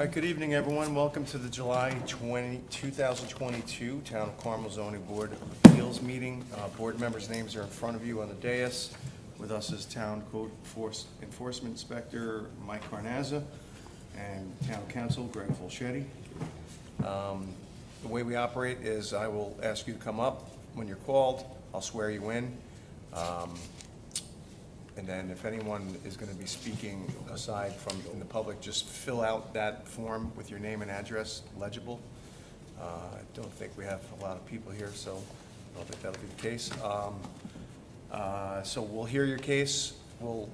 All right, good evening, everyone. Welcome to the July 2022 Town of Carmel Zoning Board of Appeals meeting. Board members' names are in front of you on the dais. With us is Town Code Enforcement Inspector Mike Carnazza and Town Council Greg Fulchetti. The way we operate is I will ask you to come up. When you're called, I'll swear you in. And then if anyone is going to be speaking aside from in the public, just fill out that form with your name and address, legible. I don't think we have a lot of people here, so I don't think that'll be the case. So we'll hear your case. We'll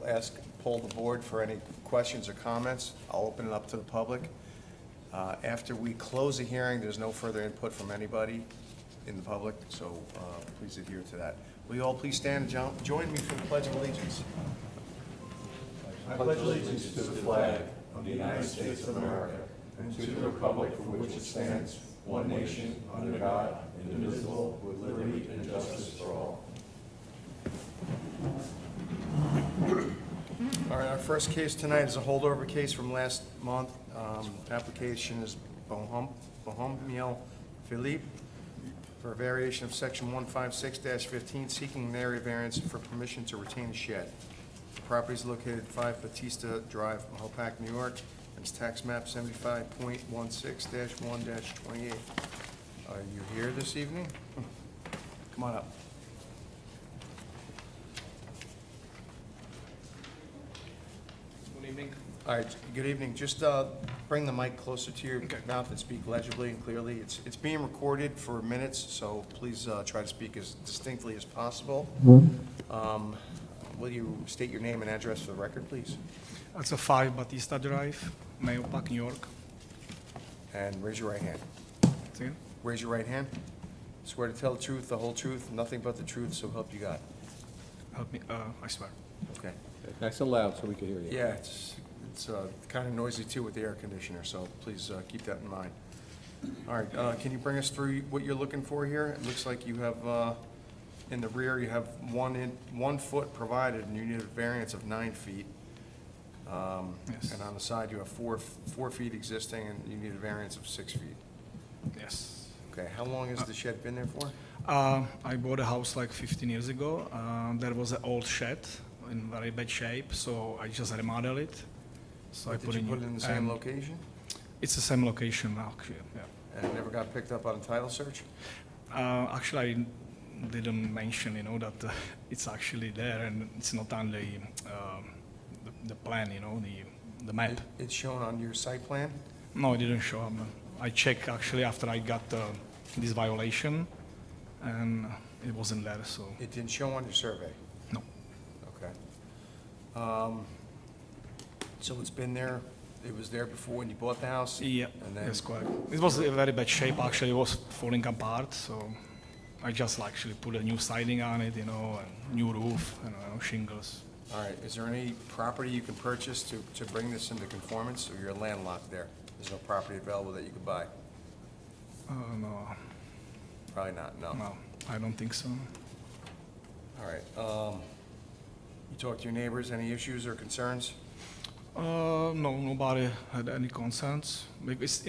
poll the board for any questions or comments. I'll open it up to the public. After we close the hearing, there's no further input from anybody in the public, so please adhere to that. Will you all please stand and join me for the Pledge of Allegiance? I pledge allegiance to the flag of the United States of America and to the republic for which it stands, one nation, under God, indivisible, with liberty and justice for all. All right, our first case tonight is a holdover case from last month. Application is Bohemiel Philippe for a variation of section 156-15, seeking an area variance for permission to retain a shed. The property is located at 5 Batista Drive, Mahopac, New York, and it's tax map 75.16-1-28. Are you here this evening? Come on up. Good evening. All right, good evening. Just bring the mic closer to your mouth and speak legibly and clearly. It's being recorded for minutes, so please try to speak as distinctly as possible. Will you state your name and address for the record, please? It's a 5 Batista Drive, Mahopac, New York. And raise your right hand. See? Raise your right hand. Swear to tell the truth, the whole truth, nothing but the truth, so help you God. Help me, I swear. Okay. Nice and loud so we can hear you. Yeah, it's kind of noisy too with the air conditioner, so please keep that in mind. All right, can you bring us through what you're looking for here? It looks like you have, in the rear, you have 1 foot provided, and you need a variance of 9 feet. Yes. And on the side, you have 4 feet existing, and you need a variance of 6 feet. Yes. Okay, how long has the shed been there for? I bought a house like 15 years ago. There was an old shed in very bad shape, so I just remodeled it. So Did you put it in the same location? It's the same location actually, yeah. And it never got picked up on a title search? Actually, I didn't mention, that it's actually there, and it's not on the plan, the map. It's shown on your site plan? No, it didn't show up. I checked actually after I got this violation, and it wasn't there, so. It didn't show on your survey? No. Okay. So it's been there, it was there before when you bought the house? Yeah, And then- that's correct. It was in very bad shape, actually. It was falling apart, so I just actually put a new siding on it, and new roof, shingles. All right, is there any property you can purchase to bring this into conformance, or you're landlocked there? There's no property available that you could buy? No, Probably not, no. no, I don't think so. All right, you talked to your neighbors, any issues or concerns? No, nobody had any concerns. Because,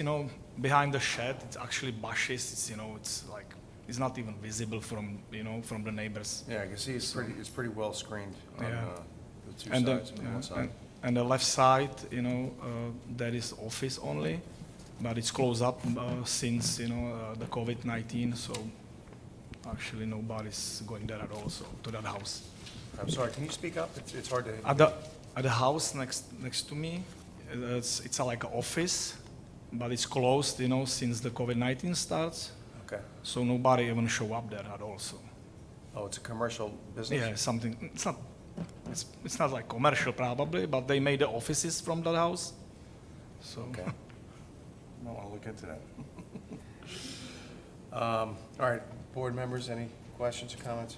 behind the shed, it's actually bushes. It's, it's like, it's not even visible from, from the neighbors. Yeah, I can see it's pretty well screened on Yeah. the 2 And sides and the 1 side. and the left side, that is office only, but it's closed up since, the COVID-19, so actually nobody's going there at all, so, to that house. I'm sorry, can you speak up? It's hard to... At the house next to me, it's like an office, but it's closed, since the COVID-19 starts. Okay. So nobody even show up there at all. So Oh, it's a commercial business? yeah, something. It's not like commercial probably, but they made the offices from that house. So Okay. I want to look into that. All right, board members, any questions or comments?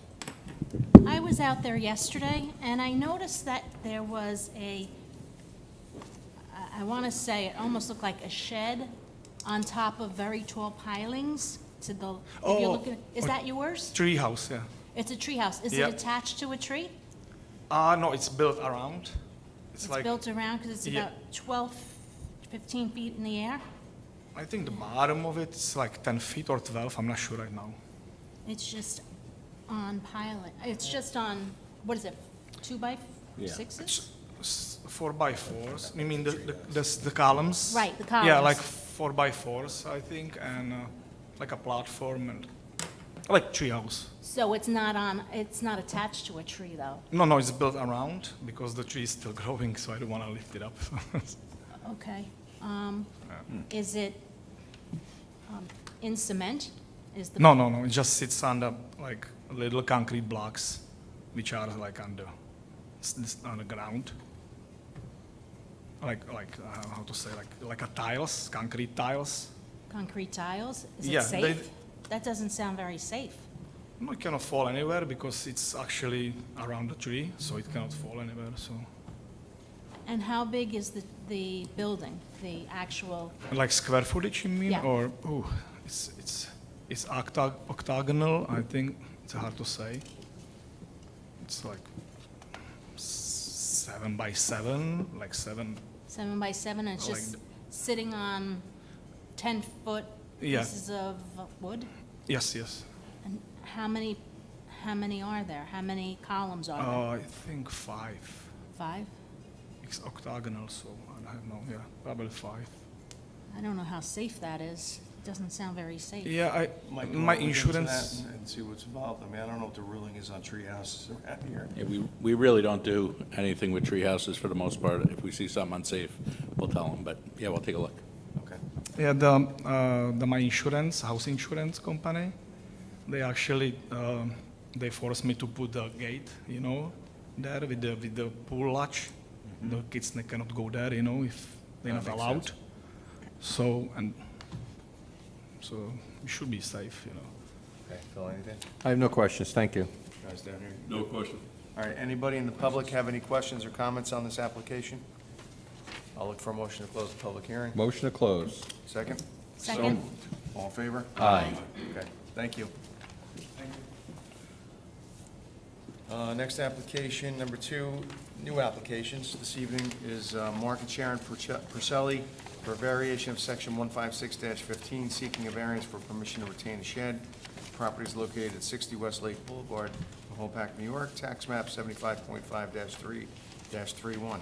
I was out there yesterday, and I noticed that there was I want to say, it almost looked like a shed on top of very tall pilings to the, if you're looking, is that yours? tree house, yeah. It's a tree house. Is it Yep. attached to a tree? No, it's built around. It's built around, because it's Yeah. about 12 15 feet in the air? I think the bottom of it's like 10 feet or 12, I'm not sure right now. It's just on pilot, it's just on, what is it, 2x6s? It's 4x4s. I mean, the columns? Right, the Yeah, columns. like 4x4s, I think, and like a platform and like treehouse. So it's not attached to a tree, though? No, it's built around because the tree is still growing, so I don't want to lift it up. Okay. Is it in cement? Is the No, it just sits on the like little concrete blocks, which are like on the ground. Like how to say, like a tiles, concrete tiles. concrete tiles? Is Yeah, it safe? That doesn't sound very safe. No, it cannot fall anywhere because it's actually around the tree, so it cannot fall anywhere. So, And how big is the building, the actual, like square footage, you mean, Yeah. or it's octagonal. I think it's hard to say. It's like 7x7, like 7. 7 by 7, and it's Like just sitting on 10-foot Yeah. pieces of wood? Yes. And how many are there? How many columns are there? I think 5. 5? It's octagonal, so I don't know. Yeah, probably 5. I don't know how safe that is. It doesn't sound very safe. Yeah, Might go my look into insurance. that And see what's involved. I mean, I don't know what the ruling is on tree houses around here. Yeah, we really don't do anything with tree houses for the most part. If we see something unsafe, we'll tell them, but yeah, we'll take a look. Okay. Yeah, my insurance, house insurance company, they actually they forced me to put the gate, there with the pool latch. The kids they cannot go there, if they're That not makes allowed. sense. So we should be safe, Okay, Phil, anything? I have no questions, thank you. Guys down here? No question. All right, anybody in the public have any questions or comments on this application? I'll look for a motion to close the public hearing. Motion to close. Second? Second? All in favor? Aye. Okay, thank you. Next application, number 2, new applications. This evening is Mark and Sharon Purcelli for a variation of section 156-15, seeking a variance for permission to retain a shed. Property is located at 60 Westlake Boulevard, Hoboken, New York, tax map 75.5-3-31.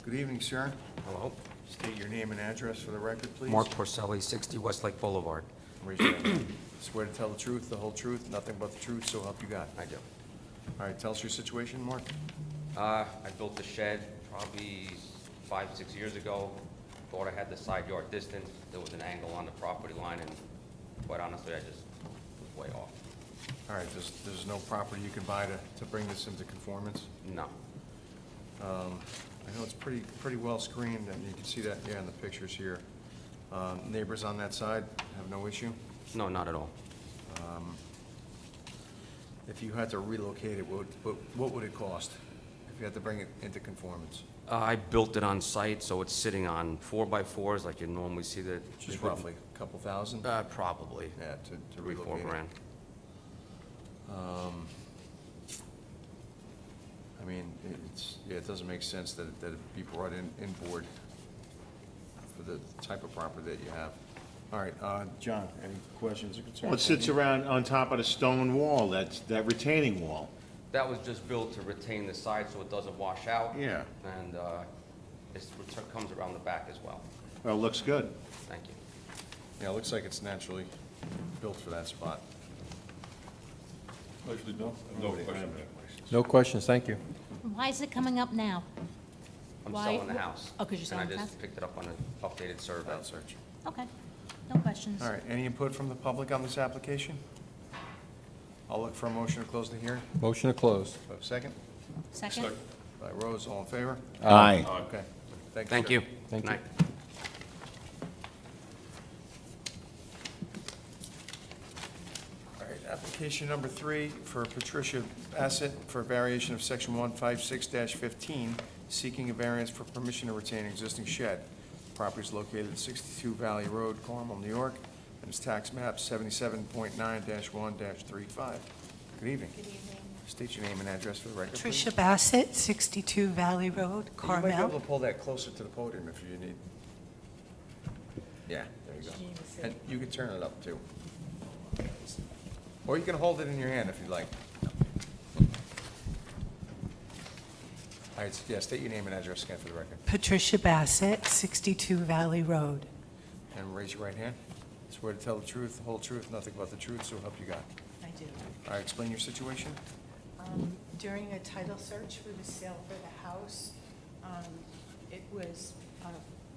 Good evening, sir. Hello, State your name and address for the record, please. Mark Porcelli, 60 Westlake Boulevard. Raise your hand. Swear to tell the truth, the whole truth, nothing but the truth, so help you God. I do. All right, tell us your situation, Mark. I built the shed probably 5-6 years ago. Thought I had the side yard distance. There was an angle on the property line, and quite honestly, I just was way off. All right, there's no property you can buy to bring this into conformance? No. I know it's pretty well screened, and you can see that, in the pictures here. Neighbors on that side have no issue? No, not at all. If you had to relocate it, what would it cost if you had to bring it into conformance? I built it on site, so it's sitting on 4x4s like you normally see the... Just roughly, a couple thousand? Probably. Yeah, to 3-4 relocate it. grand. I mean, it doesn't make sense that it be brought inboard for the type of property that you have. All right, John, any questions or concerns? Well, it sits around on top of the stone wall, that retaining wall. That was just built to retain the side so it doesn't wash out. Yeah. And it comes around the back as well. Well, it looks good. Thank you. Yeah, it looks like it's naturally built for that spot. Actually, no question. No questions, thank you. Why is it coming up now? I'm Why- selling the house. Oh, 'cause you're selling the And I house? just picked it up on an updated survey. Without search. Okay, no questions. All right, any input from the public on this application? I'll look for a motion to close the hearing. Motion to close. Do I have a second? Second? By Rose, all in favor? Aye. Okay. Thank sir. you. Thank Good you. night. All right, application number 3 for Patricia Bassett for variation of section 156-15, seeking a variance for permission to retain an existing shed. Property is located at 62 Valley Road, Carmel, New York, and its tax map 77.9-1-35. Good evening. Good evening. State your name and address for the record, please. Tricia Bassett, 62 Valley Road, You might be able Carmel. to pull that closer to the podium if you need. Yeah, there you go. And you can turn it up, too. Or you can hold it in your hand if you'd like. All right, yeah, state your name and address again for the record. Patricia Bassett, 62 Valley Road. And raise your right hand. Swear to tell the truth, the whole truth, nothing but the truth, so help you God. I do. All right, explain your situation. During a title search for the sale for the house, it was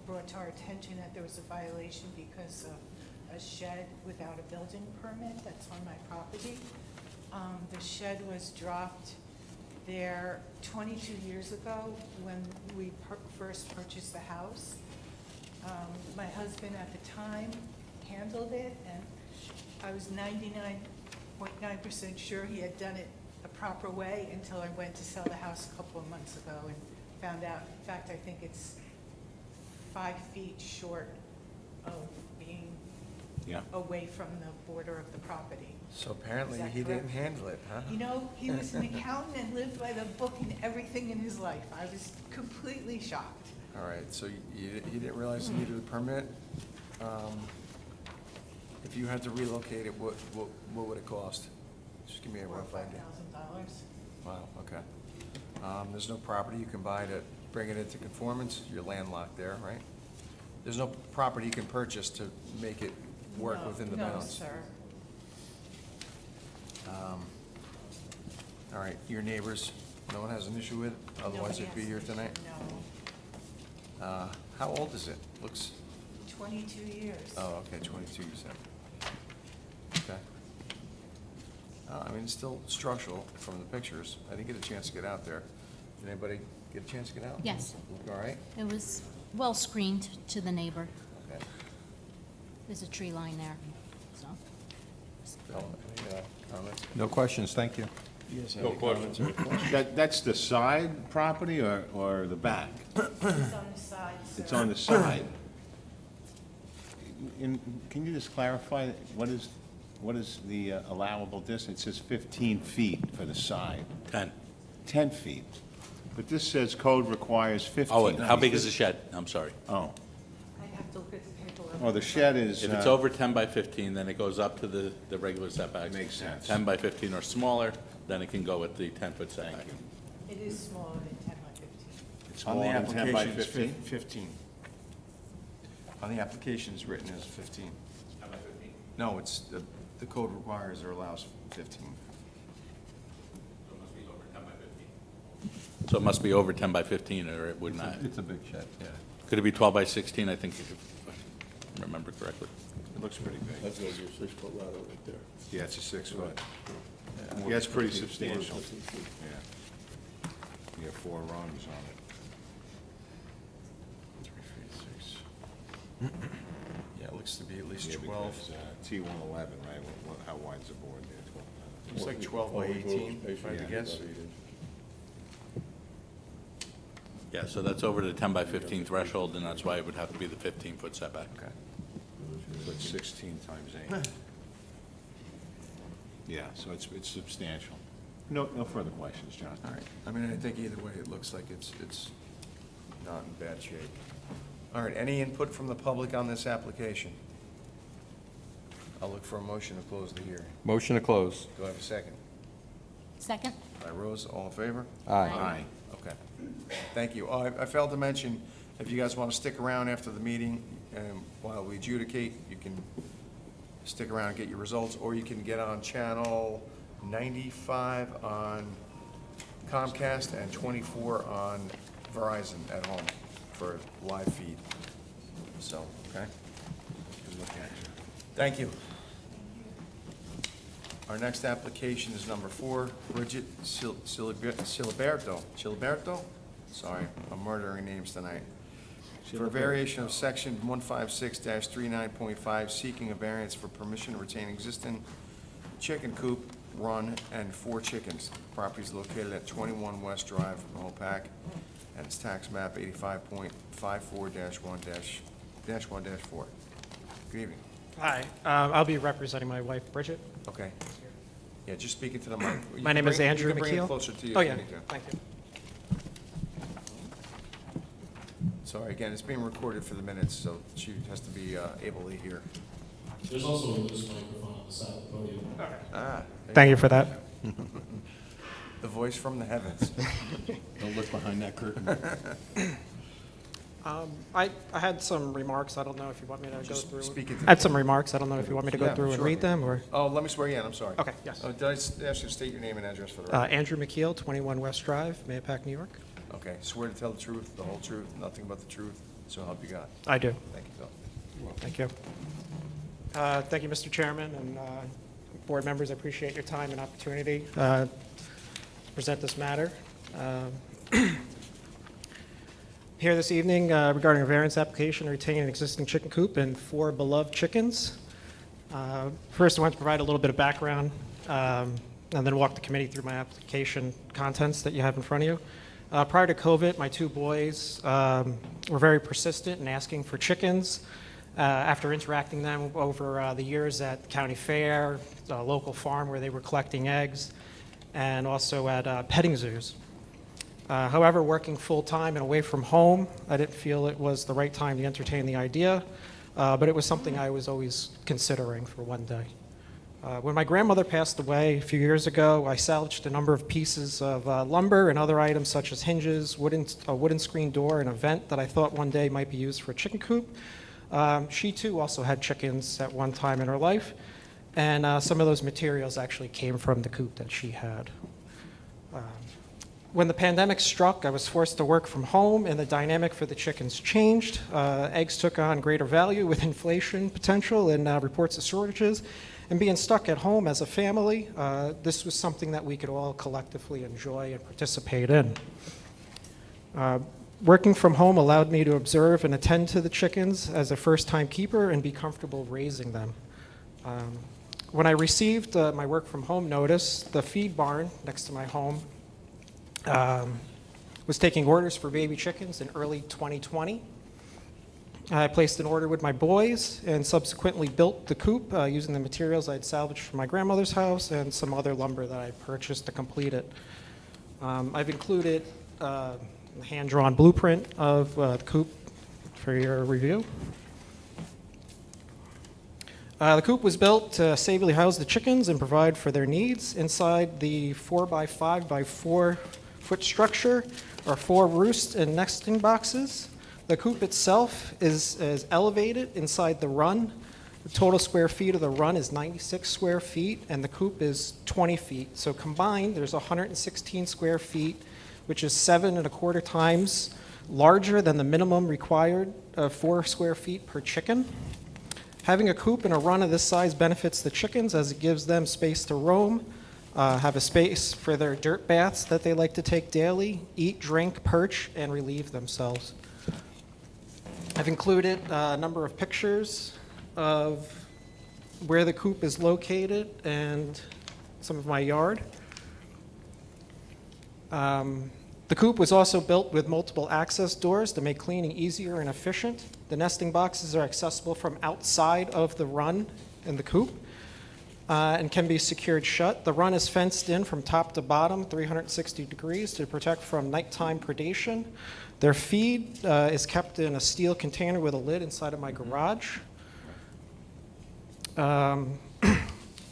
brought to our attention that there was a violation because of a shed without a building permit that's on my property. The shed was dropped there 22 years ago when we first purchased the house. My husband at the time handled it, and I was 99.9% sure he had done it a proper way until I went to sell the house a couple of months ago and found out, in fact, I think it's 5 feet short of being Yeah. away from the border of the property. So apparently Is that he didn't correct? handle it, huh? You know, he was an accountant and lived by the book and everything in his life. I was completely shocked. All right, so you didn't realize you needed a permit? If you had to relocate it, what would it cost? Just give me a $4,000 or rough idea. $5,000. Wow, okay. There's no property you can buy to bring it into conformance? You're landlocked there, right? There's no property you can purchase to make it work No, within the bounds? No, sir. All right, your neighbors, no one has an issue with it? Otherwise Nobody it'd be has here to- tonight? No, How old is it? Looks, 22 years. oh, okay, 22, you said. Okay. I mean, it's still structural from the pictures. I didn't get a chance to get out there. Did anybody get a chance to get out? Yes. Look all right? It was well screened to the neighbor. Okay. There's a tree line there, so. Bill, any comments? No questions, thank you. You guys have any comments or questions? That's the side property or the back? It's on the side, sir. It's on the side. Can you just clarify, what is the allowable distance? It says 15 feet for the side, 10. 10 feet. But this says code requires 15. Oh, and how big is the shed? I'm sorry. Oh, I'd have to look at the paperwork. oh, the shed is. If it's over 10 by 15, then it goes up to the regular setbacks. Makes sense. 10 by 15 or smaller, then it can go with the 10-foot setback. It is smaller than 10 by 15. It's On the smaller than 10 by application, it's 15? 15. On the application, it's written as 15. No, it's, the code requires or allows 15. So it must be over 10 by 15, or it would not. It's a big shed, yeah. Could it be 12 by 16, I think, if I remember correctly? It looks pretty big. That's gonna be a 6-foot ladder right there. Yeah, it's a 6-foot. Yeah, it's pretty substantial. Yeah. You have 4 rungs on it. 3 feet 6. Yeah, it looks to be at least Yeah, 12. because, T111, right? How wide's the board there? 12? Looks like 12 by 18, if I had to guess. Yeah, so that's over the 10 by 15 threshold, and that's why it would have to be the 15-foot setback. Okay. So it's 16 times 8. Yeah, so it's substantial. No further questions, John. All right. I mean, I think either way, it looks like it's not in bad shape. All right, any input from the public on this application? I'll look for a motion to close the hearing. Motion to close. Do I have a second? Second? By Rose, all in favor? Aye. Okay, thank you. Oh, I failed to mention, if you guys want to stick around after the meeting, while we adjudicate, you can stick around and get your results, or you can get on channel 95 on Comcast and 24 on Verizon at home for live feed. So, okay? Good look at you. Thank you. Our next application is number 4, Bridget Ciliberto? Sorry, I'm murdering names tonight. For a variation of section 156-39.5, seeking a variance for permission to retain existing chicken coop, run, and 4 chickens. Property is located at 21 West Drive, Mopac, and it's tax map 85.54-1-4. Good evening. Hi, I'll be representing my wife, Bridget. Okay. Yeah, just speaking to the mic. You My can name is bring- Andrew You can bring it McKeel. closer to you Oh, if you yeah, need to. thank you. Sorry, again, it's being recorded for the minutes, so she has to be able to hear. There's also a loose microphone on the side of the podium. Ah, Thank you for that. the voice from the heavens. Don't look behind that curtain. I had some remarks. I don't know if you want me to go Just through. speak into I had some remarks. I don't know if you want me to go Yeah, through and sure. read them, or? Oh, let me swear you in, I'm sorry. Okay, yes. Did I ask you to state your name and address for the record? Andrew McKeel, 21 West Drive, Mayapack, New York. Okay, swear to tell the truth, the whole truth, nothing but the truth, so help you God. I do. Thank you, Phil. Thank you. Thank you, Mr. Chairman and board members. I appreciate your time and opportunity to present this matter. Here this evening regarding a variance application to retain an existing chicken coop and 4 beloved chickens. First, I want to provide a little bit of background and then walk the committee through my application contents that you have in front of you. Prior to COVID, my 2 boys were very persistent in asking for chickens. After interacting them over the years at county fair, a local farm where they were collecting eggs, and also at petting zoos. However, working full-time and away from home, I didn't feel it was the right time to entertain the idea, but it was something I was always considering for one day. When my grandmother passed away a few years ago, I salvaged a number of pieces of lumber and other items such as hinges, a wooden screen door, and a vent that I thought one day might be used for a chicken coop. She too also had chickens at one time in her life, and some of those materials actually came from the coop that she had. When the pandemic struck, I was forced to work from home, and the dynamic for the chickens changed. Eggs took on greater value with inflation potential and reports of shortages. And being stuck at home as a family, this was something that we could all collectively enjoy and participate in. Working from home allowed me to observe and attend to the chickens as a first-time keeper and be comfortable raising them. When I received my work from home notice, the feed barn next to my home was taking orders for baby chickens in early 2020. I placed an order with my boys and subsequently built the coop using the materials I had salvaged from my grandmother's house and some other lumber that I purchased to complete it. I've included a hand-drawn blueprint of the coop for your review. The coop was built to safely house the chickens and provide for their needs. Inside the 4x5 by 4 foot structure are 4 roost and nesting boxes. The coop itself is elevated inside the run. The total square feet of the run is 96 square feet, and the coop is 20 feet. So combined, there's 116 square feet, which is 7.25 times larger than the minimum required of 4 square feet per chicken. Having a coop and a run of this size benefits the chickens as it gives them space to roam, have a space for their dirt baths that they like to take daily, eat, drink, perch, and relieve themselves. I've included a number of pictures of where the coop is located and some of my yard. The coop was also built with multiple access doors to make cleaning easier and efficient. The nesting boxes are accessible from outside of the run in the coop and can be secured shut. The run is fenced in from top to bottom, 360 degrees, to protect from nighttime predation. Their feed is kept in a steel container with a lid inside of my garage. From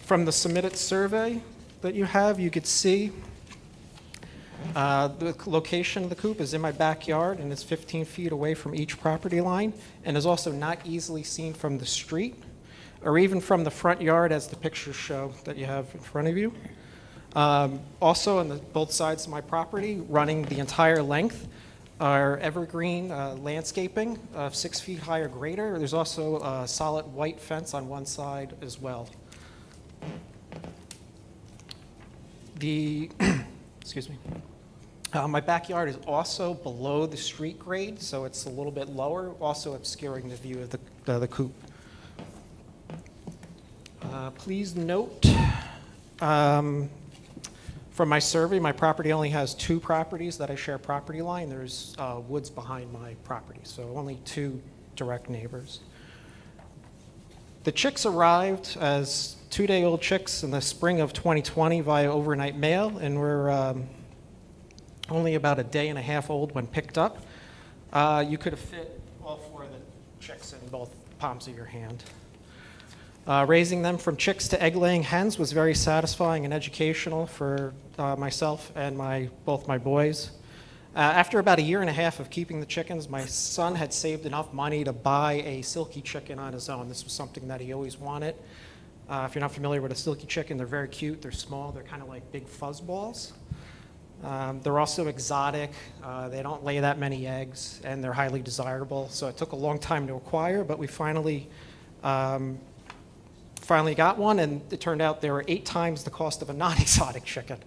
the submitted survey that you have, you could see the location of the coop is in my backyard and is 15 feet away from each property line and is also not easily seen from the street or even from the front yard as the pictures show that you have in front of you. Also on both sides of my property, running the entire length, are evergreen landscaping of 6 feet high or greater. There's also a solid white fence on one side as well. Excuse me. My backyard is also below the street grade, so it's a little bit lower, also obscuring the view of the coop. Please note, from my survey, my property only has 2 properties that I share property line. There's woods behind my property, so only 2 direct neighbors. The chicks arrived as 2-day-old chicks in the spring of 2020 via overnight mail and were only about a day and a half old when picked up. You could have fit all 4 of the chicks in both palms of your hand. Raising them from chicks to egg-laying hens was very satisfying and educational for myself and both my boys. After about a year and a half of keeping the chickens, my son had saved enough money to buy a silky chicken on his own. This was something that he always wanted. If you're not familiar with a silky chicken, they're very cute. They're small. They're kind of like big fuzzballs. They're also exotic. They don't lay that many eggs, and they're highly desirable. So it took a long time to acquire, but we finally got one, and it turned out they were 8 times the cost of a non-exotic chicken.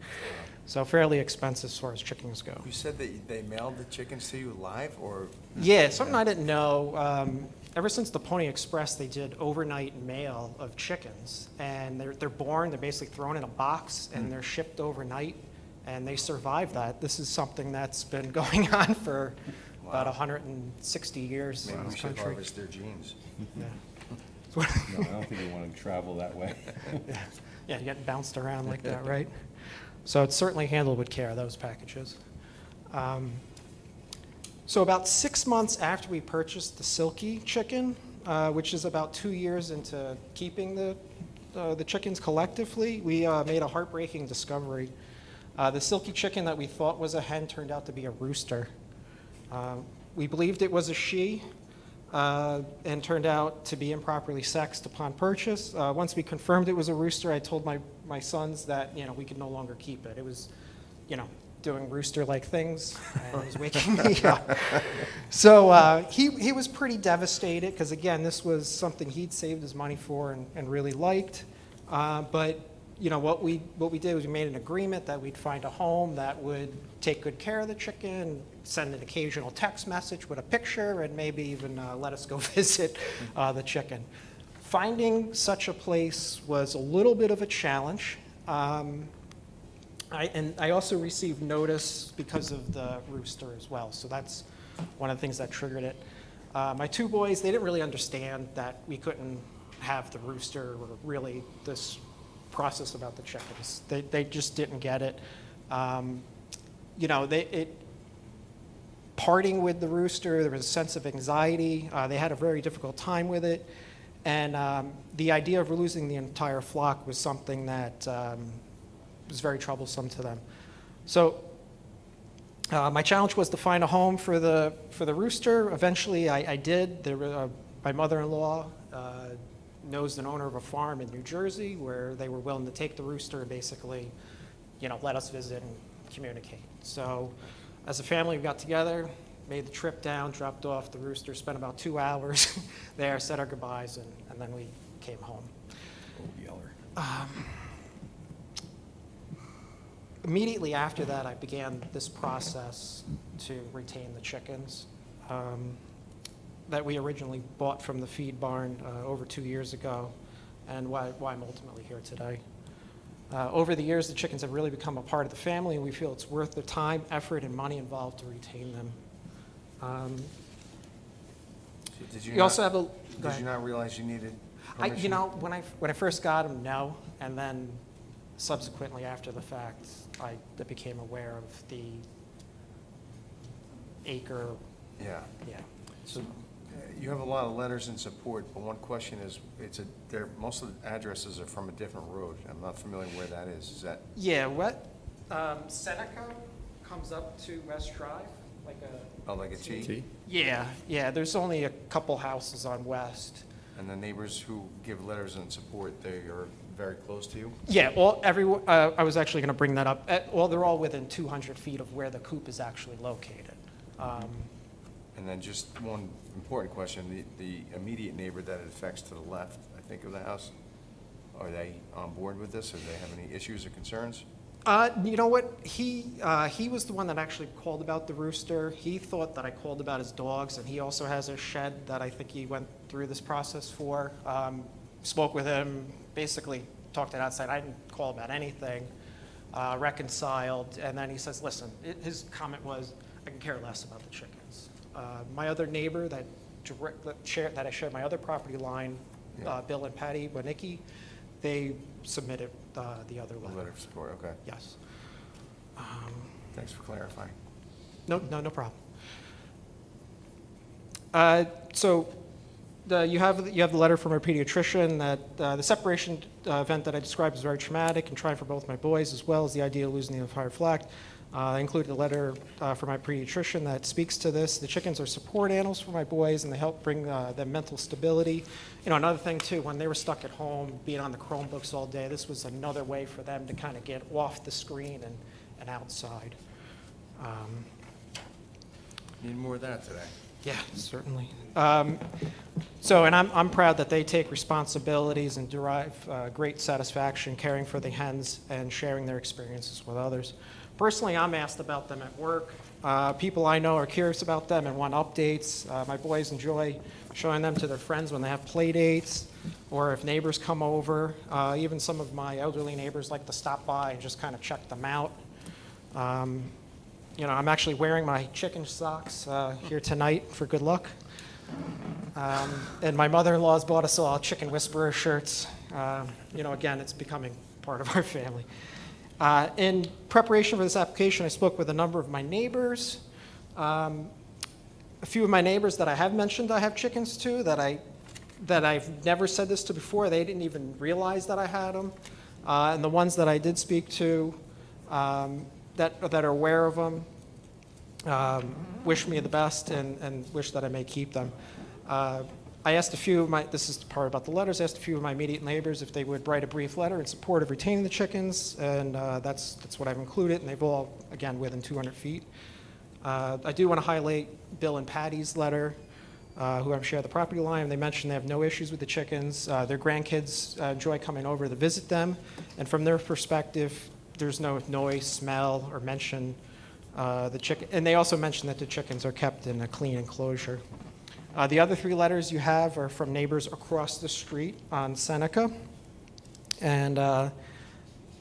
So fairly expensive as far as chickens go. You said that they mailed the chickens to you live, or? Yeah, something I didn't know. Ever since the Pony Express, they did overnight mail of chickens, and they're born. They're basically thrown in a box, and they're shipped overnight, and they survive that. This is something that's been going on for about 160 years Maybe in we this should country. harvest their genes. Yeah. No, I don't think you want to travel that way. Yeah, you're getting bounced around like that, right? So it's certainly handled with care, those packages. So about 6 months after we purchased the Silky chicken, which is about 2 years into keeping the chickens collectively, we made a heartbreaking discovery. The Silky chicken that we thought was a hen turned out to be a rooster. We believed it was a she, and turned out to be improperly sexed upon purchase. Once we confirmed it was a rooster, I told my sons that, we could no longer keep it. It was, doing rooster-like things, and it was waking me up. So he was pretty devastated, because again, this was something he'd saved his money for and really liked. But what we did was we made an agreement that we'd find a home that would take good care of the chicken, send an occasional text message with a picture, and maybe even let us go visit the chicken. Finding such a place was a little bit of a challenge. I also received notice because of the rooster as well, so that's one of the things that triggered it. My 2 boys, they didn't really understand that we couldn't have the rooster, or really this process about the chickens. They just didn't get it. Parting with the rooster, there was a sense of anxiety. They had a very difficult time with it. And the idea of losing the entire flock was something that was very troublesome to them. So my challenge was to find a home for the rooster. Eventually I did. My mother-in-law knows an owner of a farm in New Jersey where they were willing to take the rooster and basically, let us visit and communicate. So as a family, we got together, made the trip down, dropped off the rooster, spent about 2 hours there, said our goodbyes, and then we came home. Immediately after that, I began this process to retain the chickens that we originally bought from the feed barn over 2 years ago, and why I'm ultimately here today. Over the years, the chickens have really become a part of the family, and we feel it's worth the time, effort, and money involved to retain them. Did you We not- also have a. Go Did ahead. you not realize you needed permission? When I first got them, no, and then subsequently after the fact, I became aware of the acre. Yeah. Yeah. So you have a lot of letters in support, but one question is, most of the addresses are from a different road. I'm not familiar where that is. Is that? Yeah. Seneca comes up to West Drive, like a. Oh, like a T? Yeah. There's only a couple houses on West. And the neighbors who give letters in support, they are very close to you? Yeah, I was actually going to bring that up. They're all within 200 feet of where the coop is actually located. And then just one important question, the immediate neighbor that it affects to the left, I think, of the house, are they on board with this? Or do they have any issues or concerns? You know what? He was the one that actually called about the rooster. He thought that I called about his dogs, and he also has a shed that I think he went through this process for. Spoke with him, basically talked it outside. I didn't call about anything, reconciled, and then he says, listen, his comment was, I can care less about the chickens. My other neighbor that I shared my other property line, Yeah. Bill and Patty Wanicki, they submitted the other A letter. letter of support, okay. Yes. Thanks for clarifying. No problem. So you have the letter from our pediatrician that the separation event that I described was very traumatic and trying for both my boys, as well as the idea of losing the entire flock. I included a letter from my pediatrician that speaks to this. The chickens are support animals for my boys, and they help bring them mental stability. You know, another thing too, when they were stuck at home, being on the Chromebooks all day, this was another way for them to kind of get off the screen and outside. Need more of that today. Yeah, certainly. And I'm proud that they take responsibilities and derive great satisfaction caring for the hens and sharing their experiences with others. Personally, I'm asked about them at work. People I know are curious about them and want updates. My boys enjoy showing them to their friends when they have play dates or if neighbors come over. Even some of my elderly neighbors like to stop by and just kind of check them out. You know, I'm actually wearing my chicken socks here tonight for good luck. And my mother-in-law's bought us all chicken whisperer shirts. You know, again, it's becoming part of our family. In preparation for this application, I spoke with a number of my neighbors. A few of my neighbors that I have mentioned I have chickens to, that I've never said this to before, they didn't even realize that I had them. And the ones that I did speak to that are aware of them wish me the best and wish that I may keep them. I asked a few of my, this is the part about the letters, I asked a few of my immediate neighbors if they would write a brief letter in support of retaining the chickens, and that's what I've included, and they've all, again, within 200 feet. I do want to highlight Bill and Patty's letter, who I share the property line. They mentioned they have no issues with the chickens. Their grandkids enjoy coming over to visit them, and from their perspective, there's no noise, smell, or mention the chicken. And they also mentioned that the chickens are kept in a clean enclosure. The other 3 letters you have are from neighbors across the street on Seneca. And,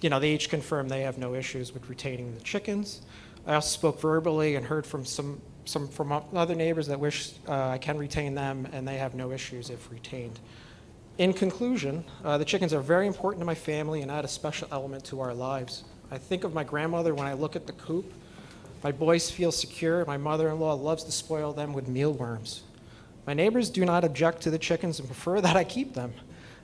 you know, they each confirm they have no issues with retaining the chickens. I also spoke verbally and heard from some from other neighbors that wish I can retain them, and they have no issues if retained. In conclusion, the chickens are very important to my family and add a special element to our lives. I think of my grandmother when I look at the coop. My boys feel secure. My mother-in-law loves to spoil them with mealworms. My neighbors do not object to the chickens and prefer that I keep them.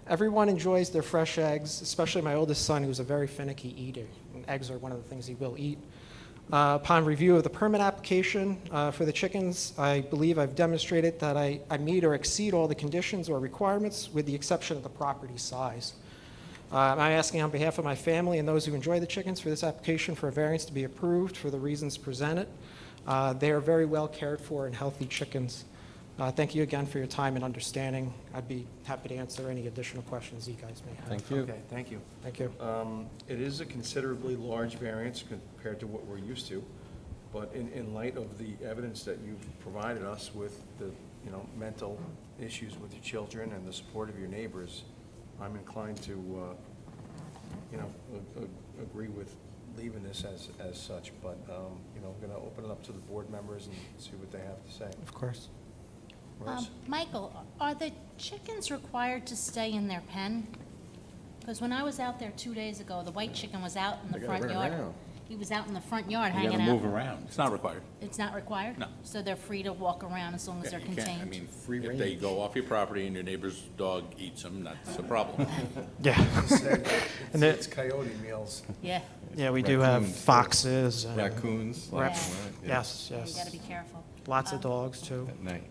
Everyone enjoys their fresh eggs, especially my oldest son, who's a very finicky eater. And eggs are one of the things he will eat. Upon review of the permit application for the chickens, I believe I've demonstrated that I meet or exceed all the conditions or requirements with the exception of the property size. I'm asking on behalf of my family and those who enjoy the chickens for this application for a variance to be approved for the reasons presented. They are very well cared for and healthy chickens. Thank you again for your time and understanding. I'd be happy to answer any additional questions you guys may have. Thank you. Okay, thank you. Thank you. It is a considerably large variance compared to what we're used to, but in light of the evidence that you've provided us with the, you know, mental issues with your children and the support of your neighbors, I'm inclined to, you know, agree with leaving this as such, but, you know, I'm going to open it up to the board members and see what they have to say. Of course. Rose? Michael, are the chickens required to stay in their pen? Because when I was out there 2 days ago, the white chicken was out in the They gotta front run yard. around. He was out in the front yard You hanging gotta out. move around. It's not required. It's not required? No. So they're free to walk around as long as they're You can't- contained? I mean, if they go off your property and your neighbor's dog eats them, that's a problem. Yeah. And It's coyote meals. Yeah, Yeah, we do have Raccoons. foxes. And Raccoons. Yeah. lots of them, right? Yes, you yes. gotta be careful. Lots of dogs, too. At night.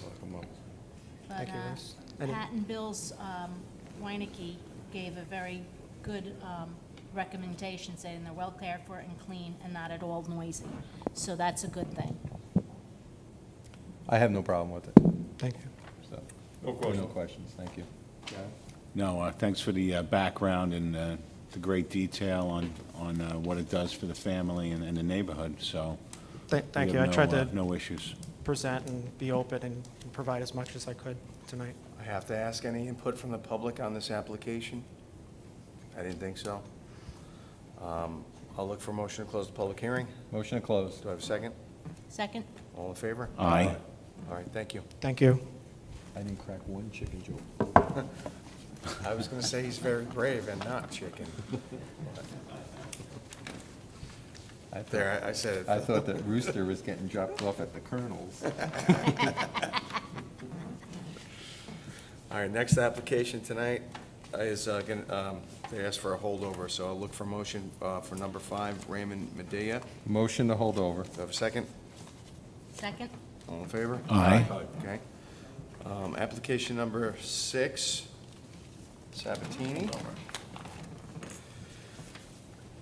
Lock 'em up. But Thank you, Rose. Any- Pat and Bill's Weineke gave a very good recommendation, saying they're well cared for and clean and not at all noisy. So that's a good thing. I have no problem with it, Thank you. so. No questions, thank you. No, thanks for the background and the great detail on what it does for the family and the neighborhood, so. Thank we you. I have tried to no issues. present and be open and provide as much as I could tonight. I have to ask any input from the public on this application? I didn't think so. I'll look for a motion to close the public hearing. Motion to close. Do I have a second? Second? All in favor? Aye. All right, thank you. Thank you. I didn't crack one chicken joke. I was going to say he's very brave and not chicken. I thought- There, I said it. I thought that rooster was getting dropped off at the Colonel's. All right, next application tonight is they asked for a holdover, so I'll look for motion for number 5, Raymond Medea. Motion to hold over. Do I have a second? Second? All in favor? Aye. Okay. Application number 6, Sabatini.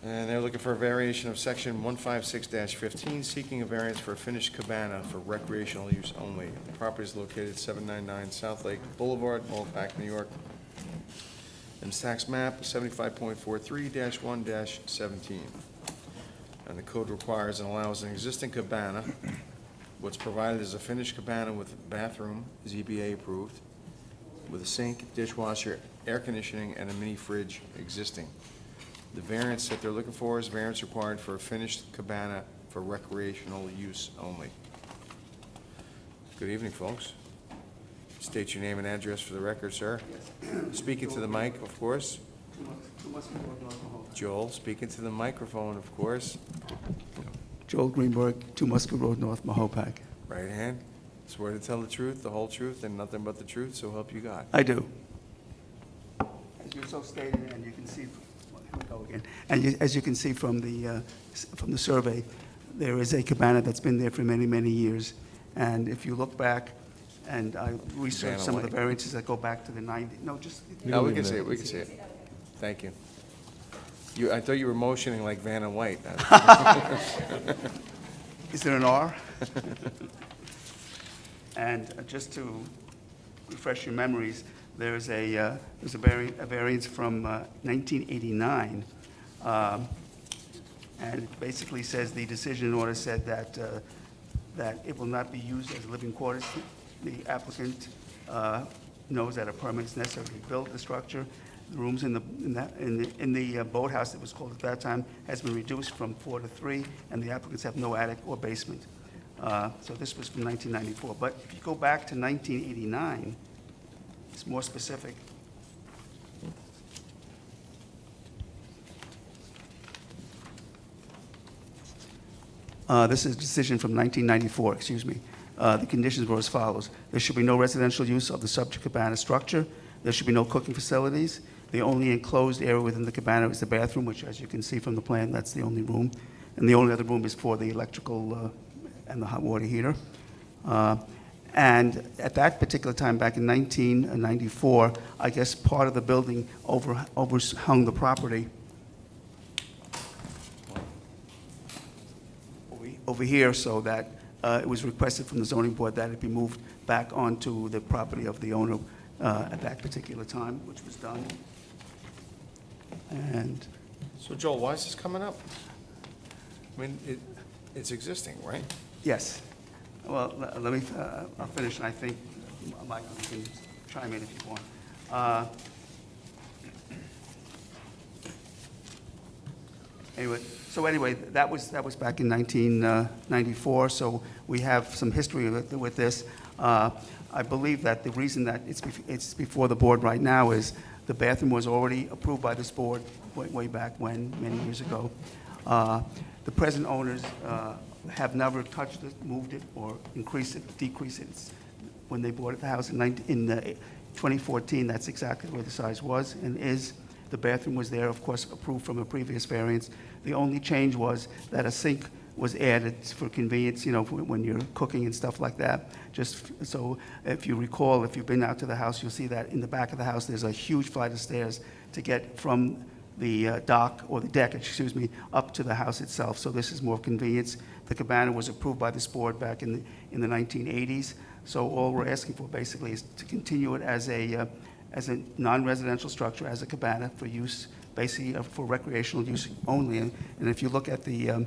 And they're looking for a variation of section 156-15, seeking a variance for a finished cabana for recreational use only. The property is located at 799 South Lake Boulevard, Mopac, New York. And it's tax map 75.43-1-17. And the code requires and allows an existing cabana. What's provided is a finished cabana with bathroom, ZBA approved, with a sink, dishwasher, air conditioning, and a mini fridge existing. The variance that they're looking for is variance required for a finished cabana for recreational use only. Good evening, folks. State your name and address for the record, sir. Speaking to the mic, of course. Joel, speaking to the microphone, of course. Joel Greenberg, 2 Musket Road, North Mahopac. Right hand. Swear to tell the truth, the whole truth, and nothing but the truth, so help you God. I do. As you so stated, and you can see, well, here we go again. And as you can see from the survey, there is a cabana that's been there for many, many years. And if you look back, and I researched some of the variances that go back to the 90s. No, just. No, we can see it, we can see it. Thank you. I thought you were motioning like Vanna White. Is there an R? And just to refresh your memories, there's a variance from 1989, and it basically says the decision in order said that it will not be used as living quarters. The applicant knows that a permit is necessary to build the structure. The rooms in the boathouse that was called at that time has been reduced from 4 to 3, and the applicants have no attic or basement. So this was from 1994. But if you go back to 1989, it's more specific. This is a decision from 1994, excuse me. The conditions were as follows. There should be no residential use of the subject cabana structure. There should be no cooking facilities. The only enclosed area within the cabana is the bathroom, which, as you can see from the plan, that's the only room. And the only other room is for the electrical and the hot water heater. And at that particular time, back in 1994, I guess part of the building overhung the property over here, so that it was requested from the zoning board that it be moved back onto the property of the owner at that particular time, which was done. And So Joel, why is this coming up? I mean, it's existing, right? yes, well, let me, I'll finish, and I think Michael, you can chime in if you want. Anyway, that was back in 1994, so we have some history with this. I believe that the reason that it's before the board right now is the bathroom was already approved by this board way back when, many years ago. The present owners have never touched it, moved it, or increased it, decreased it. When they bought the house in 2014, that's exactly where the size was and is. The bathroom was there, of course, approved from a previous variance. The only change was that a sink was added for convenience, you know, when you're cooking and stuff like that. Just so if you recall, if you've been out to the house, you'll see that in the back of the house, there's a huge flight of stairs to get from the dock, or the deck, excuse me, up to the house itself. So this is more convenience. The cabana was approved by this board back in the 1980s. So all we're asking for basically is to continue it as a non-residential structure, as a cabana for use, basically for recreational use only. And if you look at the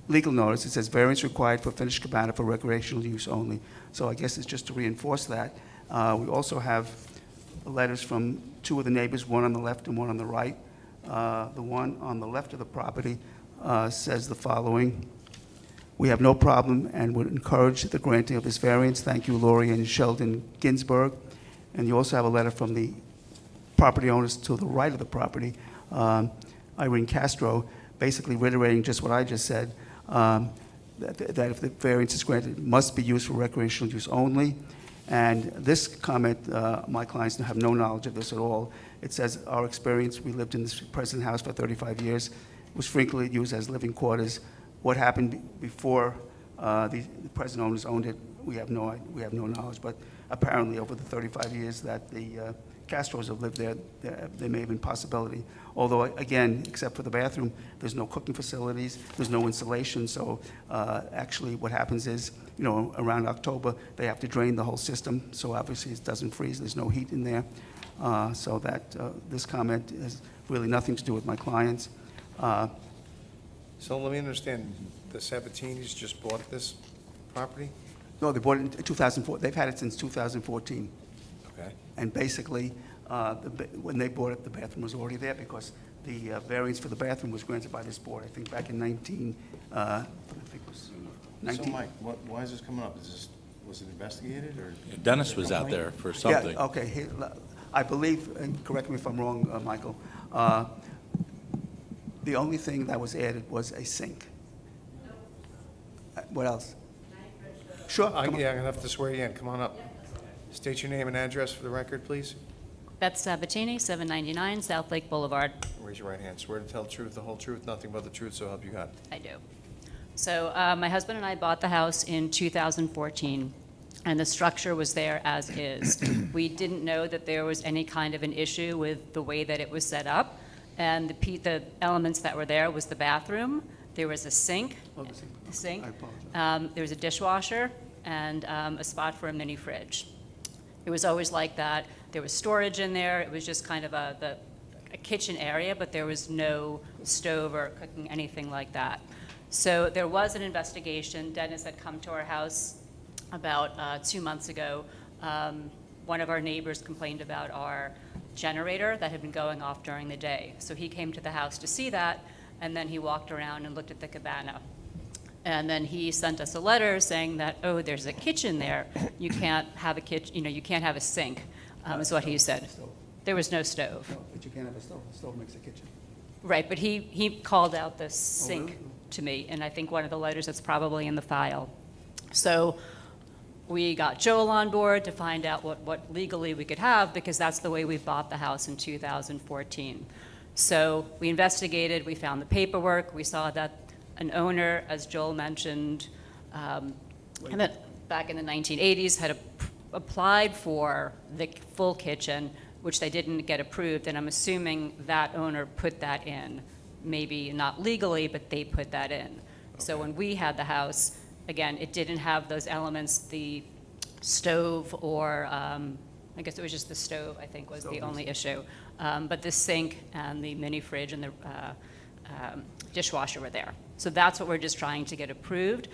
legal notice, it says variance required for finished cabana for recreational use only. So I guess it's just to reinforce that. We also have letters from two of the neighbors, one on the left and one on the right. The one on the left of the property says the following: "We have no problem and would encourage the granting of this variance. Thank you, Lori and Sheldon Ginsburg." And you also have a letter from the property owners to the right of the property, Irene Castro, basically reiterating just what I just said, that if the variance is granted, it must be used for recreational use only. And this comment, my clients have no knowledge of this at all. It says, our experience, we lived in this present house for 35 years, was frequently used as living quarters. What happened before the present owners owned it, we have no knowledge, but apparently over the 35 years that the Castros have lived there, there may have been possibility. Although, again, except for the bathroom, there's no cooking facilities, there's no insulation, so actually what happens is, you know, around October, they have to drain the whole system, so obviously it doesn't freeze, there's no heat in there. So that this comment has really nothing to do with my clients. So let me understand, the Sabatinis just bought this property? No, they bought it in 2004, they've had it since 2014. Okay. And basically, when they bought it, the bathroom was already there because the variance for the bathroom was granted by this board, I think back in 19. So Mike, why is this coming up? Was it investigated or? Dennis was out there for something. Yeah, okay, I believe, and correct me if I'm wrong, Michael, the only thing that was added was a sink. What else? Sure, come on. Yeah, I'm gonna have to swear you in. Come on up. State your name and address for the record, please. Beth Sabatini, 799 South Lake Boulevard. Raise your right hand. Swear to tell the truth, the whole truth, nothing but the truth, so help you God. I do. So my husband and I bought the house in 2014, and the structure was there as is. We didn't know that there was any kind of an issue with the way that it was set up, and the elements that were there was the bathroom, there was a sink, Oh, the sink. I apologize. there was a dishwasher, and a spot for a mini fridge. It was always like that. There was storage in there. It was just kind of a kitchen area, but there was no stove or cooking, anything like that. So there was an investigation. Dennis had come to our house about 2 months ago. One of our neighbors complained about our generator that had been going off during the day. So he came to the house to see that, and then he walked around and looked at the cabana. And then he sent us a letter saying that, oh, there's a kitchen there. You can't have a kitchen, you can't have a sink, is what he said. There was no stove. No, but you can't have a stove. A stove makes a kitchen. Right, but he called out the sink to me, and I think one of the letters that's probably in the file. So we got Joel on board to find out what legally we could have, because that's the way we bought the house in 2014. So we investigated, we found the paperwork, we saw that an owner, as Joel mentioned, back in the 1980s had applied for the full kitchen, which they didn't get approved, and I'm assuming that owner put that in. Maybe not legally, but they put that in. Okay. So when we had the house, again, it didn't have those elements, the stove or, I guess it was just the stove, I think, was the only issue. But the sink and the mini fridge and the dishwasher were there. So that's what we're just trying to get approved.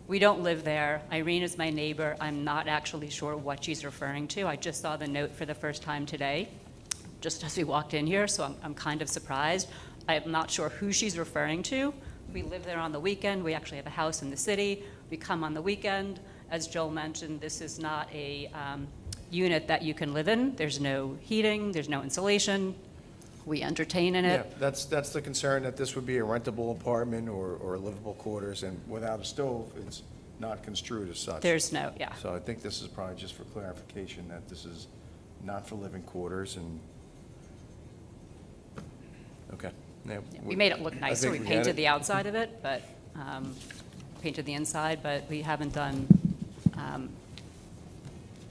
We don't live there. Irene is my neighbor. I'm not actually sure what she's referring to. I just saw the note for the first time today, just as we walked in here, so I'm kind of surprised. I'm not sure who she's referring to. We live there on the weekend. We actually have a house in the city. We come on the weekend. As Joel mentioned, this is not a unit that you can live in. There's no heating. There's no insulation. We entertain in it. Yeah, that's the concern, that this would be a rentable apartment or livable quarters, and without a stove, it's not construed as such. There's no, yeah. So I think this is probably just for clarification, that this is not for living quarters, and, okay. Yeah, We made it look I nicer. think We got painted it. the outside of it, but painted the inside, but we haven't done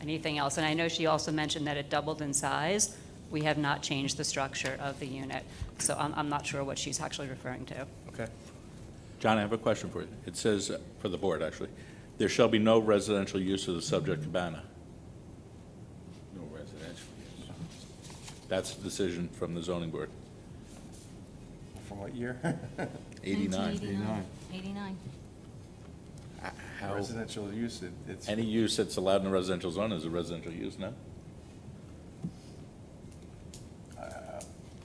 anything else. And I know she also mentioned that it doubled in size. We have not changed the structure of the unit, so I'm not sure what she's actually referring to. Okay. John, I have a question for you. It says, for the board, actually, there shall be no residential use of the subject cabana. No residential use. That's the decision from the zoning board. From what year? 89. 89. How, Residential use, it's. any use that's allowed in a residential zone is a residential use, no?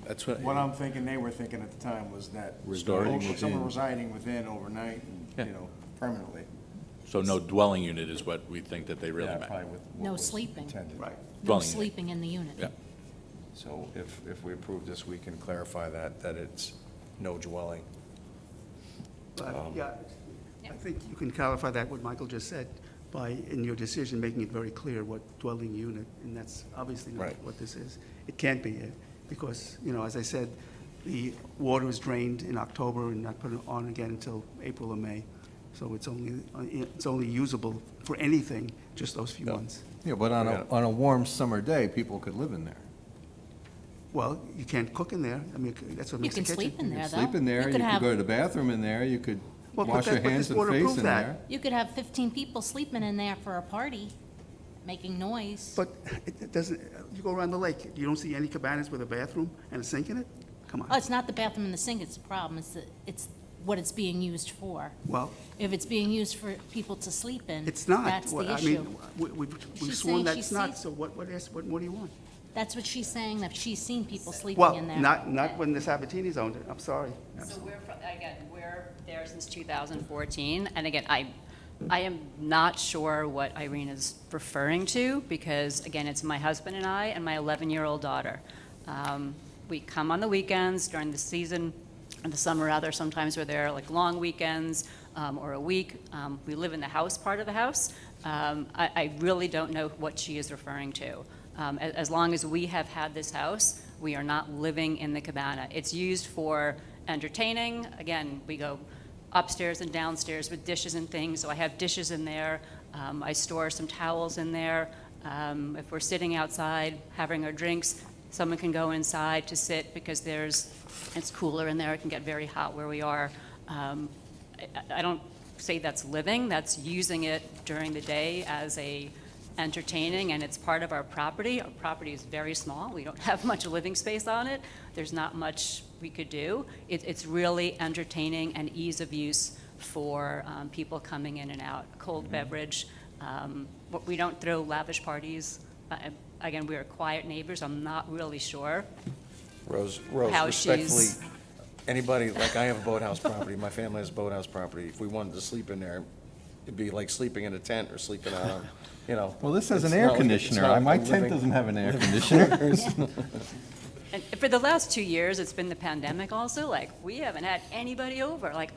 That's what. What I'm thinking, they were thinking at the time, was that. Residing Someone within. residing within overnight, Yeah. and, permanently. So no dwelling unit is what we think that they really Yeah, meant. probably with what No was sleeping. intended. Right. No Dwelling unit. sleeping in the unit. Yeah. So if we approve this, we can clarify that it's no dwelling. Yeah, I think you can clarify that, what Michael just said. by, in your decision, making it very clear what dwelling unit, and that's obviously not Right. what this is. It can't be, because, as I said, the water is drained in October and not put on again until April or May. So it's only usable for anything just those few months. Yeah, but on a warm summer day, people could live in there. Well, you can't cook in there. I mean, that's what You makes a can kitchen. sleep in there, though. Sleep in there, you could have- go to the bathroom in there, you could Well, but wash your that- but hands this and water face proves in that. there. You could have 15 people sleeping in there for a party, making noise. But it doesn't, you go around the lake, you don't see any cabanas with a bathroom and a sink in it? Come Oh, on. it's not the bathroom and the sink, it's the problem, it's what it's being used for. Well, If it's being used for people to sleep in, it's not. that's Well, the I mean, issue. we've She's sworn saying that she it's not, sees- so what do you want? That's what she's saying, that she's seen people sleeping Well, in there. not when the Sabatini's owned it, I'm sorry. So we're there since 2014, and again, I am not sure what Irene is referring to, because, again, it's my husband and I and my 11-year-old daughter. We come on the weekends during the season, in the summer rather, sometimes we're there like long weekends, or a week. We live in the house part of the house. I really don't know what she is referring to. As long as we have had this house, we are not living in the cabana. It's used for entertaining. Again, we go upstairs and downstairs with dishes and things, so I have dishes in there. I store some towels in there. If we're sitting outside having our drinks, someone can go inside to sit because it's cooler in there. It can get very hot where we are. I don't say that's living, that's using it during the day as a entertaining, and it's part of our property. Our property is very small. We don't have much living space on it. There's not much we could do. It's really entertaining and ease of use for people coming in and out. Cold beverage. But we don't throw lavish parties. Again, we are quiet neighbors. I'm not really sure. Rose, How respectfully, she's- anybody, like I have a boathouse property, my family has a boathouse property. If we wanted to sleep in there, it'd be like sleeping in a tent or sleeping out on, Well, this has it's an air not like- it's conditioner. not like My a tent living- doesn't have an air conditioner. And for the last 2 years, it's been the pandemic also. Like, we haven't had anybody over. Like,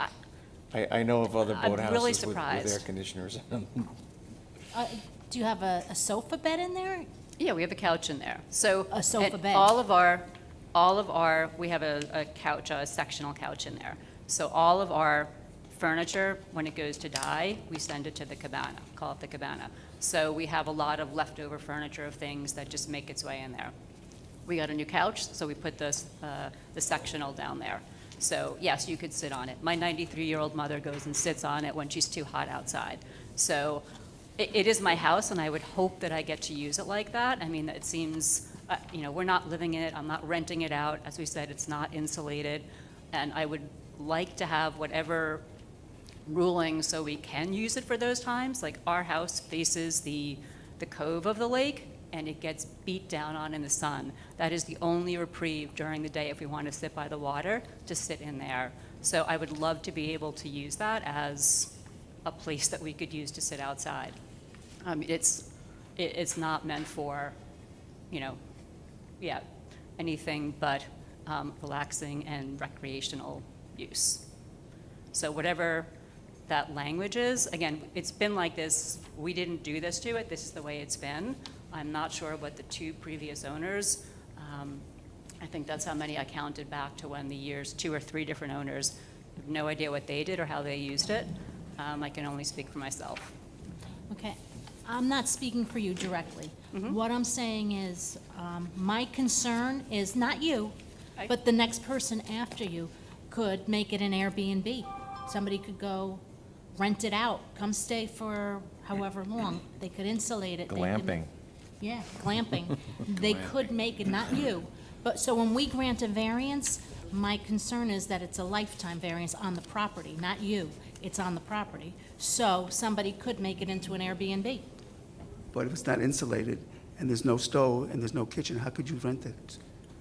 I know of other I'm really boathouses with surprised. air conditioners in them. Do you have a sofa bed in there? yeah, we have a couch in there. So A sofa and bed. all of our, we have a couch, a sectional couch in there. So all of our furniture, when it goes to die, we send it to the cabana, call it the cabana. So we have a lot of leftover furniture of things that just make its way in there. We got a new couch, so we put the sectional down there. So yes, you could sit on it. My 93-year-old mother goes and sits on it when she's too hot outside. So it is my house, and I would hope that I get to use it like that. I mean, it seems, we're not living in it. I'm not renting it out. As we said, it's not insulated. And I would like to have whatever ruling so we can use it for those times. Like, our house faces the cove of the lake, and it gets beat down on in the sun. That is the only reprieve during the day if we want to sit by the water, to sit in there. So I would love to be able to use that as a place that we could use to sit outside. It's not meant for, anything but relaxing and recreational use. So whatever that language is, again, it's been like this. We didn't do this to it. This is the way it's been. I'm not sure what the two previous owners, I think that's how many I counted back to when the years, 2 or 3 different owners. I have no idea what they did or how they used it. I can only speak for myself. Okay, I'm not speaking for you directly. What I'm saying is, my concern is not you, Okay. but the next person after you could make it an Airbnb. Somebody could go rent it out, come stay for however long. They could insulate it. They could- Glamping. Yeah, glamping. They could make it, not you. But, so when we grant a variance, my concern is that it's a lifetime variance on the property, not you. It's on the property. So somebody could make it into an Airbnb. But if it's not insulated, and there's no stove, and there's no kitchen, how could you rent it?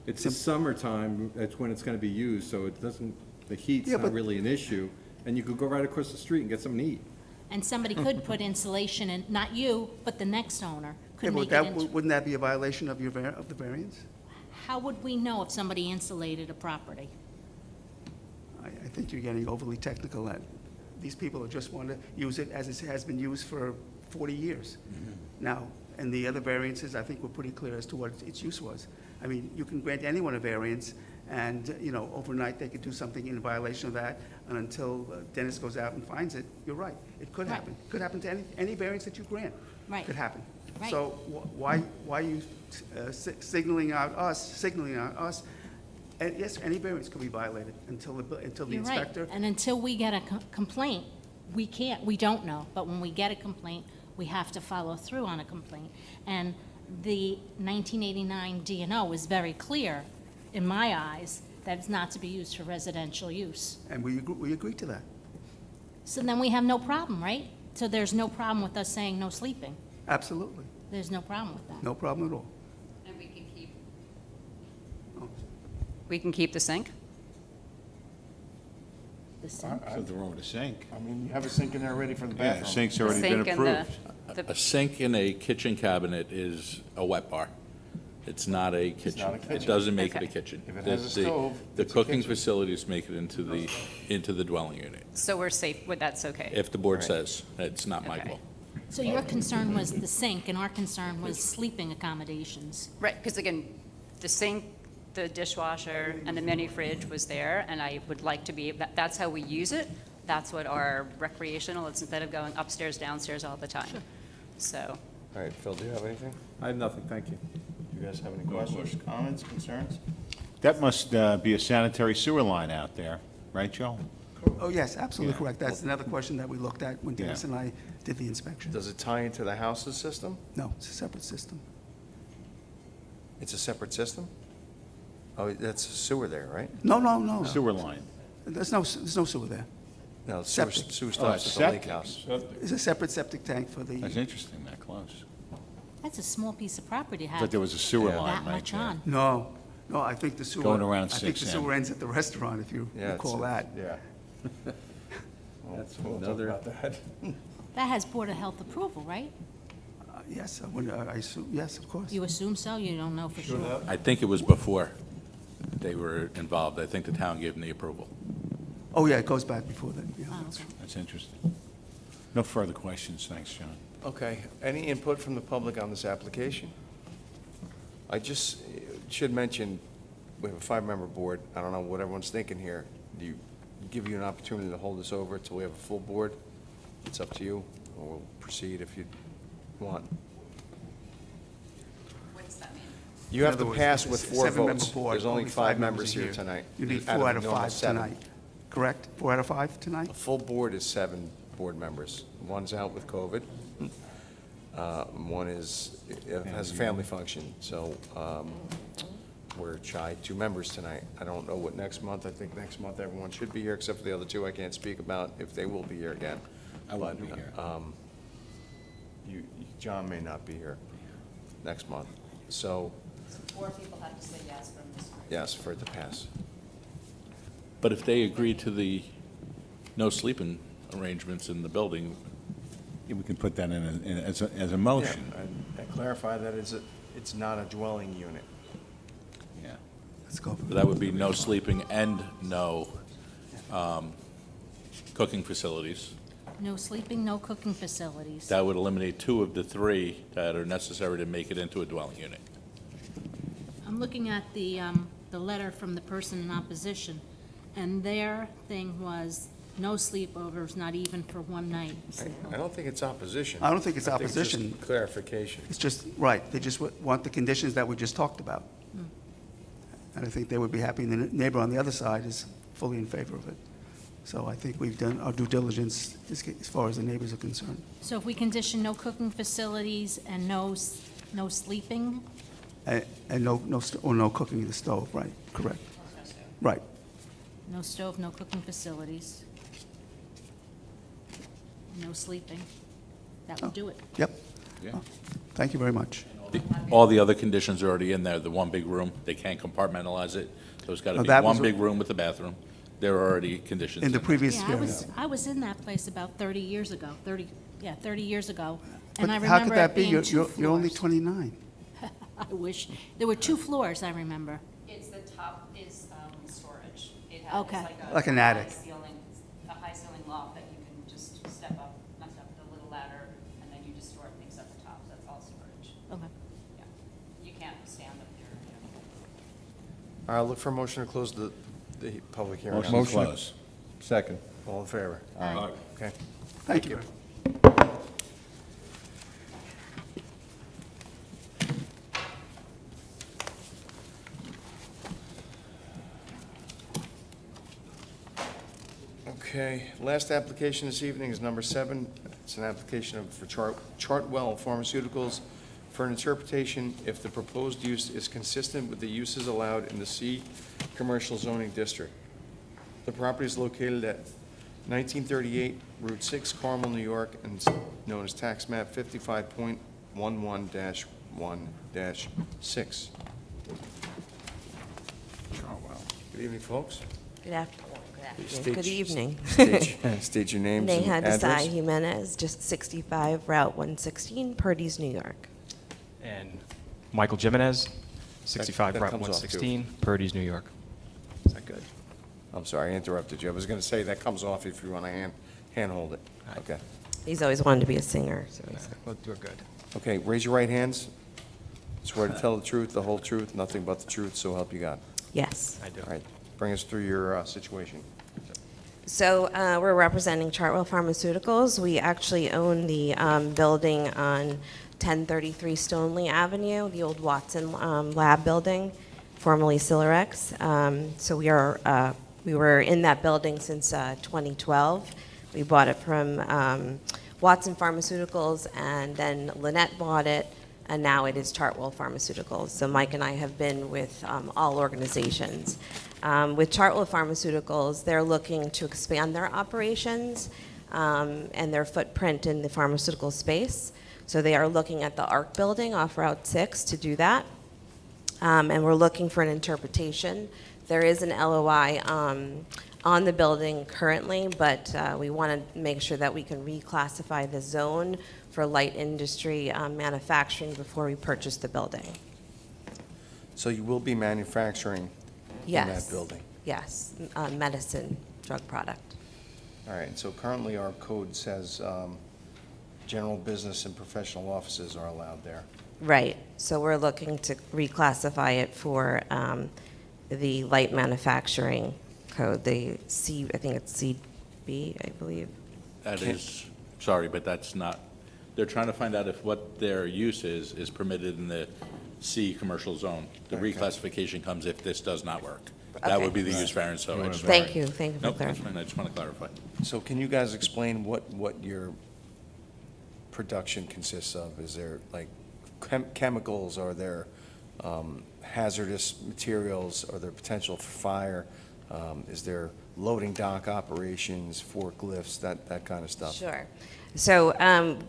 It's the summertime, that's when it's gonna be used, so it doesn't, the heat's Yeah, not but- really an issue. And you could go right across the street and get something to eat. And somebody could put insulation in, not you, but the next owner Yeah, could but make it that, into. wouldn't that be a violation of of the variance? How would we know if somebody insulated a property? I think you're getting overly technical. That these people just want to use it as it has been used for 40 years. Now, and the other variances, I think were pretty clear as to what its use was. I mean, you can grant anyone a variance, and, overnight they could do something in violation of that, and until Dennis goes out and finds it, you're right, it could Right. happen. Could happen to any variance that you grant. Right. Could happen. Right. So why are you signaling out us? And yes, any variance could be violated until the You're right. inspector. And until we get a complaint, we don't know. But when we get a complaint, we have to follow through on a complaint. And the 1989 DNO is very clear, in my eyes, that it's not to be used for residential use. And we agree to that. So then we have no problem, right? So there's no problem with us saying no sleeping. Absolutely. There's no problem with that. No problem at all. And we can keep. Oh. We can keep the sink? The sink. Something wrong with the sink. I mean, you have a sink in there ready for the Yeah, bathroom. the sink's The already been sink and the- approved. the- A sink in a kitchen cabinet is a wet bar. It's not a kitchen. not a kitchen. It doesn't make it a Okay. kitchen. If it has a stove, The it's a cooking kitchen. facilities make it into the dwelling unit. So we're safe, that's okay? If the board Right. says, it's not my Okay. call. So your concern was the sink, and our concern was sleeping accommodations. Right, because again, the sink, the dishwasher, and the mini fridge was there, and I would like to be, that's how we use it. That's what our recreational, it's instead of going upstairs, downstairs all the time. So, All right, Phil, do you have anything? I have nothing, thank you. Do you guys have any questions, comments, concerns? That must be a sanitary sewer line out there, right, Joe? Oh, yes, absolutely Yeah. correct. That's another question that we looked at when Dennis Yeah. and I did the inspection. Does it tie into the house's system? No, it's a separate system. It's a separate system? Oh, that's a sewer there, right? No. Sewer line. There's no sewer there. No, sewer Septic. sewer Oh, stops it's at the lake septic. house. It's a separate septic tank for That's the, interesting, that close. That's a small piece of property to I thought have there was a sewer Yeah. line that right much there. on. no, I think the sewer. Going around I think 6 the M. sewer ends at the restaurant, if you Yeah, recall it's that. Yeah. That's We'll talk another- about that. That has Board of Health approval, right? Yes, I assume, yes, of course. You assume so? You don't know for sure? I think it was before they were involved. I think the town gave them the approval. Oh, yeah, it goes back before then, yeah. Oh, that's okay. That's interesting. No further questions, thanks, John. Okay, any input from the public on this application? I just should mention, we have a 5-member board. I don't know what everyone's thinking here. Do you give you an opportunity to hold this over until we have a full board? It's up to you, or we'll proceed if you want. what does that mean? You have In to other words, pass it's with a 4 7-member votes. board, There's only 5 members are here tonight. You need out 4 of out of normal 5 7. tonight, correct? 4 out of 5 tonight? A full board is 7 board members. One's out with COVID. One has a family function, so we're shy 2 members tonight. I don't know what next month. I think next month everyone should be here, except for the other 2 I can't speak about if they will be here again. I won't But, be here. John may not be here next month. So, 4 people have to say yes from this group. yes, for it to pass. But if they agree to the no sleeping arrangements in the building, Yeah, we can put that as a motion. Yeah, and clarify that it's not a dwelling unit. Yeah. Let's go. that would be no sleeping and no cooking facilities. No sleeping, no cooking facilities. That would eliminate 2 of the 3 that are necessary to make it into a dwelling unit. I'm looking at the letter from the person in opposition, and their thing was no sleepovers, not even for one night. I don't think it's opposition. I don't think it's I just opposition. clarification. It's just, right, they just want the conditions that we just talked about. And I think they would be happy, and the neighbor on the other side is fully in favor of it. So I think we've done our due diligence as far as the neighbors are concerned. So if we condition no cooking facilities and no sleeping, And no cooking in the stove, right, correct. Right. no stove, no cooking facilities, no sleeping, that would do it. Yep. Yeah. Thank you very much. All the other conditions are already in there. The one big room, they can't compartmentalize it, so it's got to No, be that one was- big room with a bathroom. There are already conditions. In the there. previous Yeah, variance. I was in that place about 30 years ago, 30 years ago, But and I how remember could it that be? being 2 floors. You're only 29. I wish, there were 2 floors, I remember. It's the top is storage. It has- Okay. Like an attic. A high ceiling loft that you can just step up, not step, the little ladder, and then you just I'll look for a motion to close the public hearing. Motion to close. Second. All in favor? Aye. Okay. Thank you. Okay, last application this evening is number 7. It's an application for Chartwell Pharmaceuticals for an interpretation if the proposed use is consistent with the uses allowed in the C Commercial Zoning District. The property is located at 1938 Route 6, Carmel, New York, and it's known as tax map 55.11-1-6. Good evening, folks. Good afternoon. State- Good evening. State your names and Neha address. Desai Jimenez, just 65 Route 116, Purdy's, New York. And Michael Jimenez, 65 that Route comes off, too. 116, Purdy's, New York. Is that good? I'm sorry, I interrupted you. I was going to say that comes off if you want to handhold it. Okay. He's always wanted to be a singer, so We're good. Okay, raise your right hands. Swear to tell the truth, the whole truth, nothing but the truth, so help you God. yes. I do. All right, bring us through your situation. So we're representing Chartwell Pharmaceuticals. We actually own the building on 1033 Stoneleigh Avenue, the old Watson Lab building, formerly Silarex. So we were in that building since 2012. We bought it from Watson Pharmaceuticals, and then Lynette bought it, and now it is Chartwell Pharmaceuticals. So Mike and I have been with all organizations. With Chartwell Pharmaceuticals, they're looking to expand their operations and their footprint in the pharmaceutical space. So they are looking at the ARC building off Route 6 to do that. And we're looking for an interpretation. There is an LOI on the building currently, but we want to make sure that we can reclassify the zone for light industry manufacturing before we purchase the building. So you will be manufacturing in that Yes. building? Yes, medicine, drug product. All right, so currently our code says general business and professional offices are allowed there. Right, so we're looking to reclassify it for the light manufacturing code, the C, I think it's CB, I believe. That is, sorry, but that's not, they're trying to find out if what their use is permitted in the C commercial zone. The Okay. reclassification comes if this does not work. That would be the use variance, so I just. Thank you for Nope, that's clarifying. fine, I just want to clarify. So can you guys explain what your production consists of? Is there like chemicals, are there hazardous materials, are there potential for fire? Is there loading dock operations, forklifts, that kind of stuff? Sure. So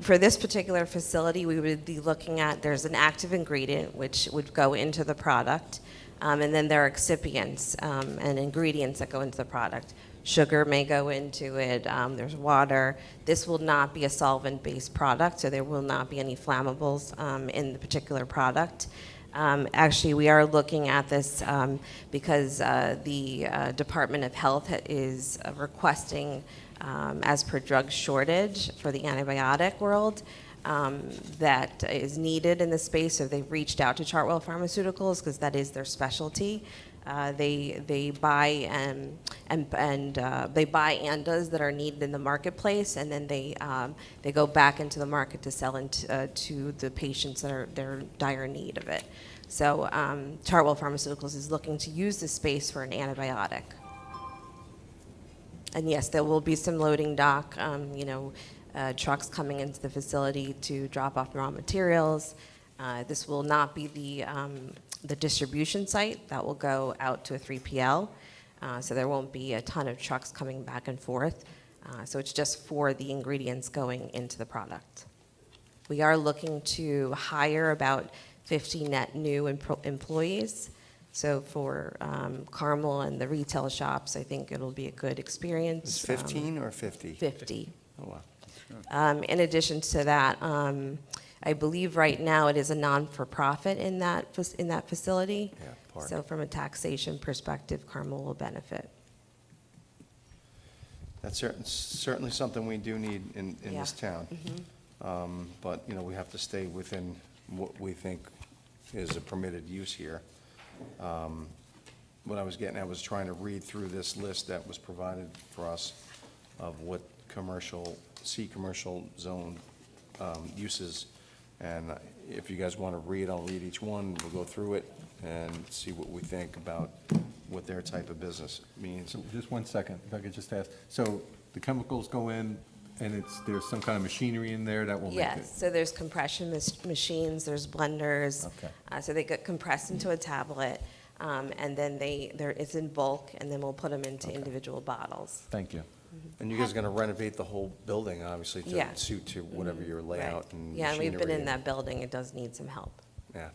for this particular facility, we would be looking at, there's an active ingredient which would go into the product, and then there are excipients and ingredients that go into the product. Sugar may go into it, there's water. This will not be a solvent-based product, so there will not be any flammables in the particular product. Actually, we are looking at this because the Department of Health is requesting, as per drug shortage for the antibiotic world, that is needed in the space. So they've reached out to Chartwell Pharmaceuticals because that is their specialty. They buy they buy ANDAs that are needed in the marketplace, and then they go back into the market to sell to the patients that are in dire need of it. So Chartwell Pharmaceuticals is looking to use this space for an antibiotic. And yes, there will be some loading dock, trucks coming into the facility to drop off raw materials. This will not be the distribution site. That will go out to a 3PL. So there won't be a ton of trucks coming back and forth. So it's just for the ingredients going into the product. We are looking to hire about 50 net new employees. So for Carmel and the retail shops, I think it'll be a good experience. Is 15 or 50? 50. Oh, wow. In addition to that, I believe right now it is a non-for-profit in that facility. Yeah, park. So from a taxation perspective, Carmel will benefit. That's certainly something we do need in this Yeah. town. But, we have to stay within what we think is a permitted use here. what I was getting at was trying to read through this list that was provided for us of what commercial, commercial zone uses. And if you guys want to read, I'll read each one, we'll go through it and see what we think about what their type of business means. So just 1 second, if I could just ask. So the chemicals go in, and there's some kind of machinery in there that will make it? Yes, so there's compression machines, there's blenders. Okay. So they get compressed into a tablet, and then it's in bulk, and then we'll put them into individual bottles. Thank you. And you guys are going to renovate the whole building, obviously, to Yeah. suit to whatever your layout Right. and Yeah, and we've been machinery in and- that building, it does need some help. Yeah.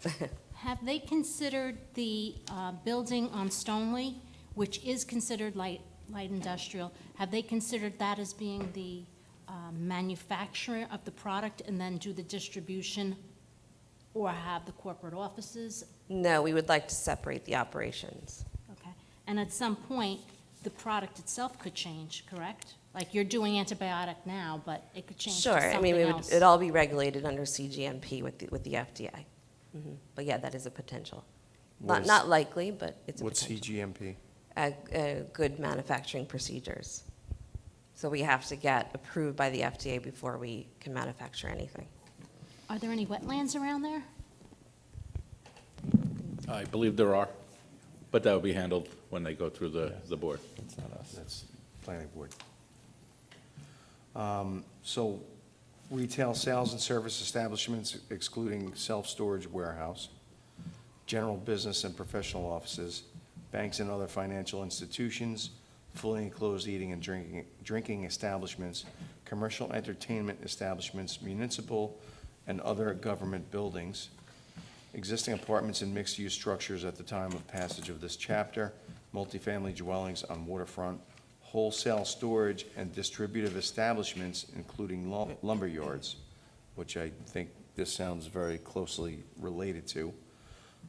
Have they considered the building on Stoneleigh, which is considered light industrial, have they considered that as being the manufacturer of the product and then do the distribution, or have the corporate offices? No, we would like to separate the operations. Okay. And at some point, the product itself could change, correct? Like you're doing antibiotic now, but it could change to Sure, I mean, something else. it'd all be regulated under CGMP with the FDA. But yeah, that is a potential. What is- Not likely, but it's a What's potential. CGMP? Good manufacturing procedures. So we have to get approved by the FDA before we can manufacture anything. Are there any wetlands around there? I believe there are, but that will be handled when they go through the board. It's not us. That's planning board. So retail sales and service establishments excluding self-storage warehouse, general business and professional offices, banks and other financial institutions, fully enclosed eating and drinking establishments, commercial entertainment establishments, municipal and other government buildings, existing apartments and mixed-use structures at the time of passage of this chapter, multifamily dwellings on waterfront, wholesale storage and distributive establishments, including lumber yards, which I think this sounds very closely related to,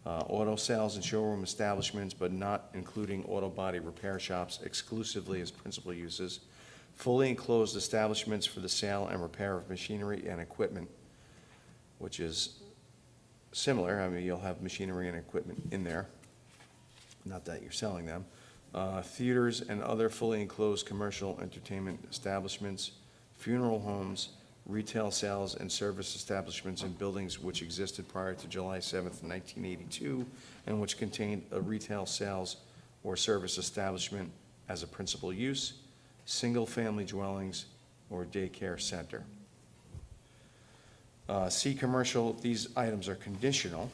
auto sales and showroom establishments, but not including auto body repair shops exclusively as principal uses, fully enclosed establishments for the sale and repair of machinery and equipment, which is similar. I mean, you'll have machinery and equipment in there, not that you're selling them. Theaters and other fully enclosed commercial entertainment establishments, funeral homes, retail sales and service establishments in buildings which existed prior to July 7th, 1982, and which contained a retail sales or service establishment as a principal use, single-family dwellings, or daycare center. C, commercial, these items are conditional.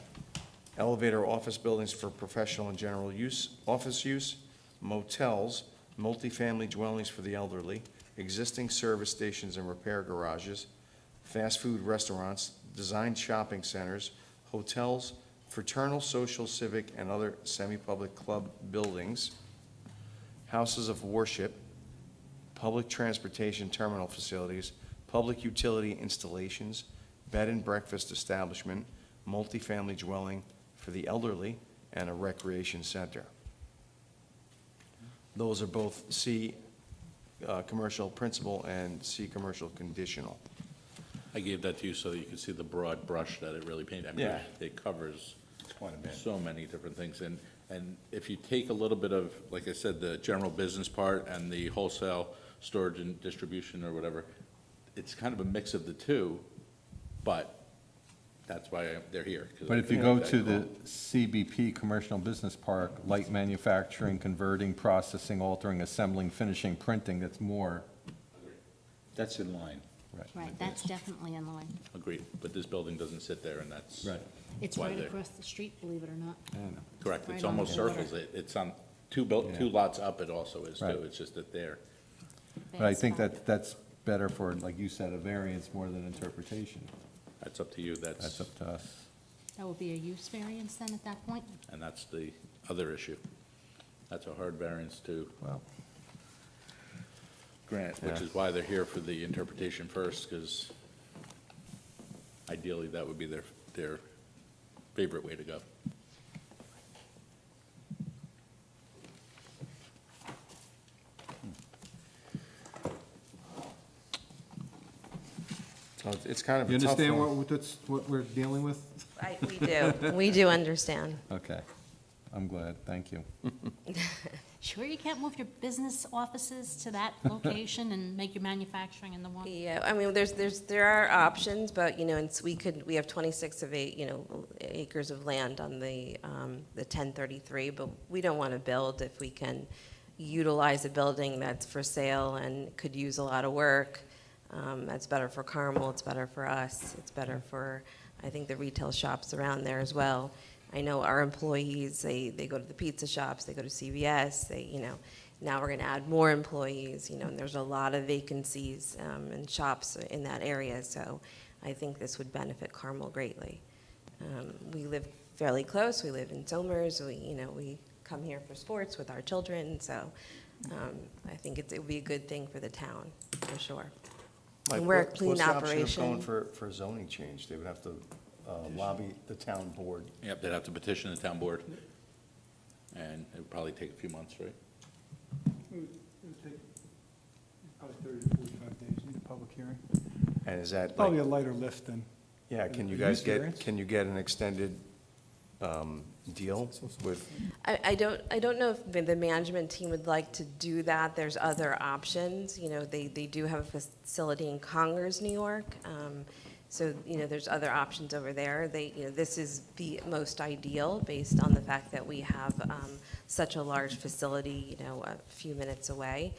Elevator office buildings for professional and general use, office use, motels, multifamily dwellings for the elderly, existing service stations and repair garages, fast food restaurants, designed shopping centers, hotels, fraternal, social, civic, and other semi-public club buildings, houses of worship, public transportation terminal facilities, public utility installations, bed and breakfast establishment, multifamily dwelling for the elderly, and a recreation center. Those are both C, commercial principal, and C, commercial conditional. I gave that to you so that you could see the broad brush that it really painted. I mean, Yeah. it covers It's quite a bit. so many different things. And if you take a little bit of, like I said, the general business part and the wholesale storage and distribution or whatever, it's kind of a mix of the two, but that's why they're here. 'cause But I if you think go that to call- the CBP, Commercial Business Park, light manufacturing, converting, processing, altering, assembling, finishing, printing, that's more. That's in line. Right, that's definitely in line. Agreed, but this building doesn't sit there, and that's Right. It's why right they're- across the street, believe it or not. I don't know. Correct, Right it's on the almost border. circles. It's on two Yeah. lots up, it also is too. Right. It's just that there. But I Bad think spot. that's better for, like you said, a variance more than interpretation. That's up to you, That's up to us. That would be a use variance then at that point? and that's the other issue. That's a hard variance to Well, grant, which Yeah. is why they're here for the interpretation first, because ideally, that would be their favorite way to go. So it's kind of you a tough understand one. what we're dealing with? We do understand. Okay. I'm glad, thank you. Sure you can't move your business offices to that location and make your manufacturing in the one? Yeah, I mean, there are options, but, you know, we have 26 of 8, acres of land on the 1033, but we don't want to build if we can utilize a building that's for sale and could use a lot of work. That's better for Carmel, it's better for us, it's better for, I think, the retail shops around there as well. I know our employees, they go to the pizza shops, they go to CVS, now we're gonna add more employees, and there's a lot of vacancies and shops in that area, so I think this would benefit Carmel greatly. We live fairly close, we live in Somers, we come here for sports with our children, so I think it would be a good thing for the town, for sure. Mike, And we're a what's clean the option of operation. going for zoning change? They would have to lobby the town board. Yep, they'd have to petition the town board, and it would probably take a few months, right? It would take probably 30 to 45 days, need a public hearing. And is that Probably a like, lighter lift than. yeah, can you a guys use get, variance. can you get an extended deal with, I don't know if the management team would like to do that. There's other options. They do have a facility in Congers, New York. So, there's other options over there. This is the most ideal based on the fact that we have such a large facility, a few minutes away.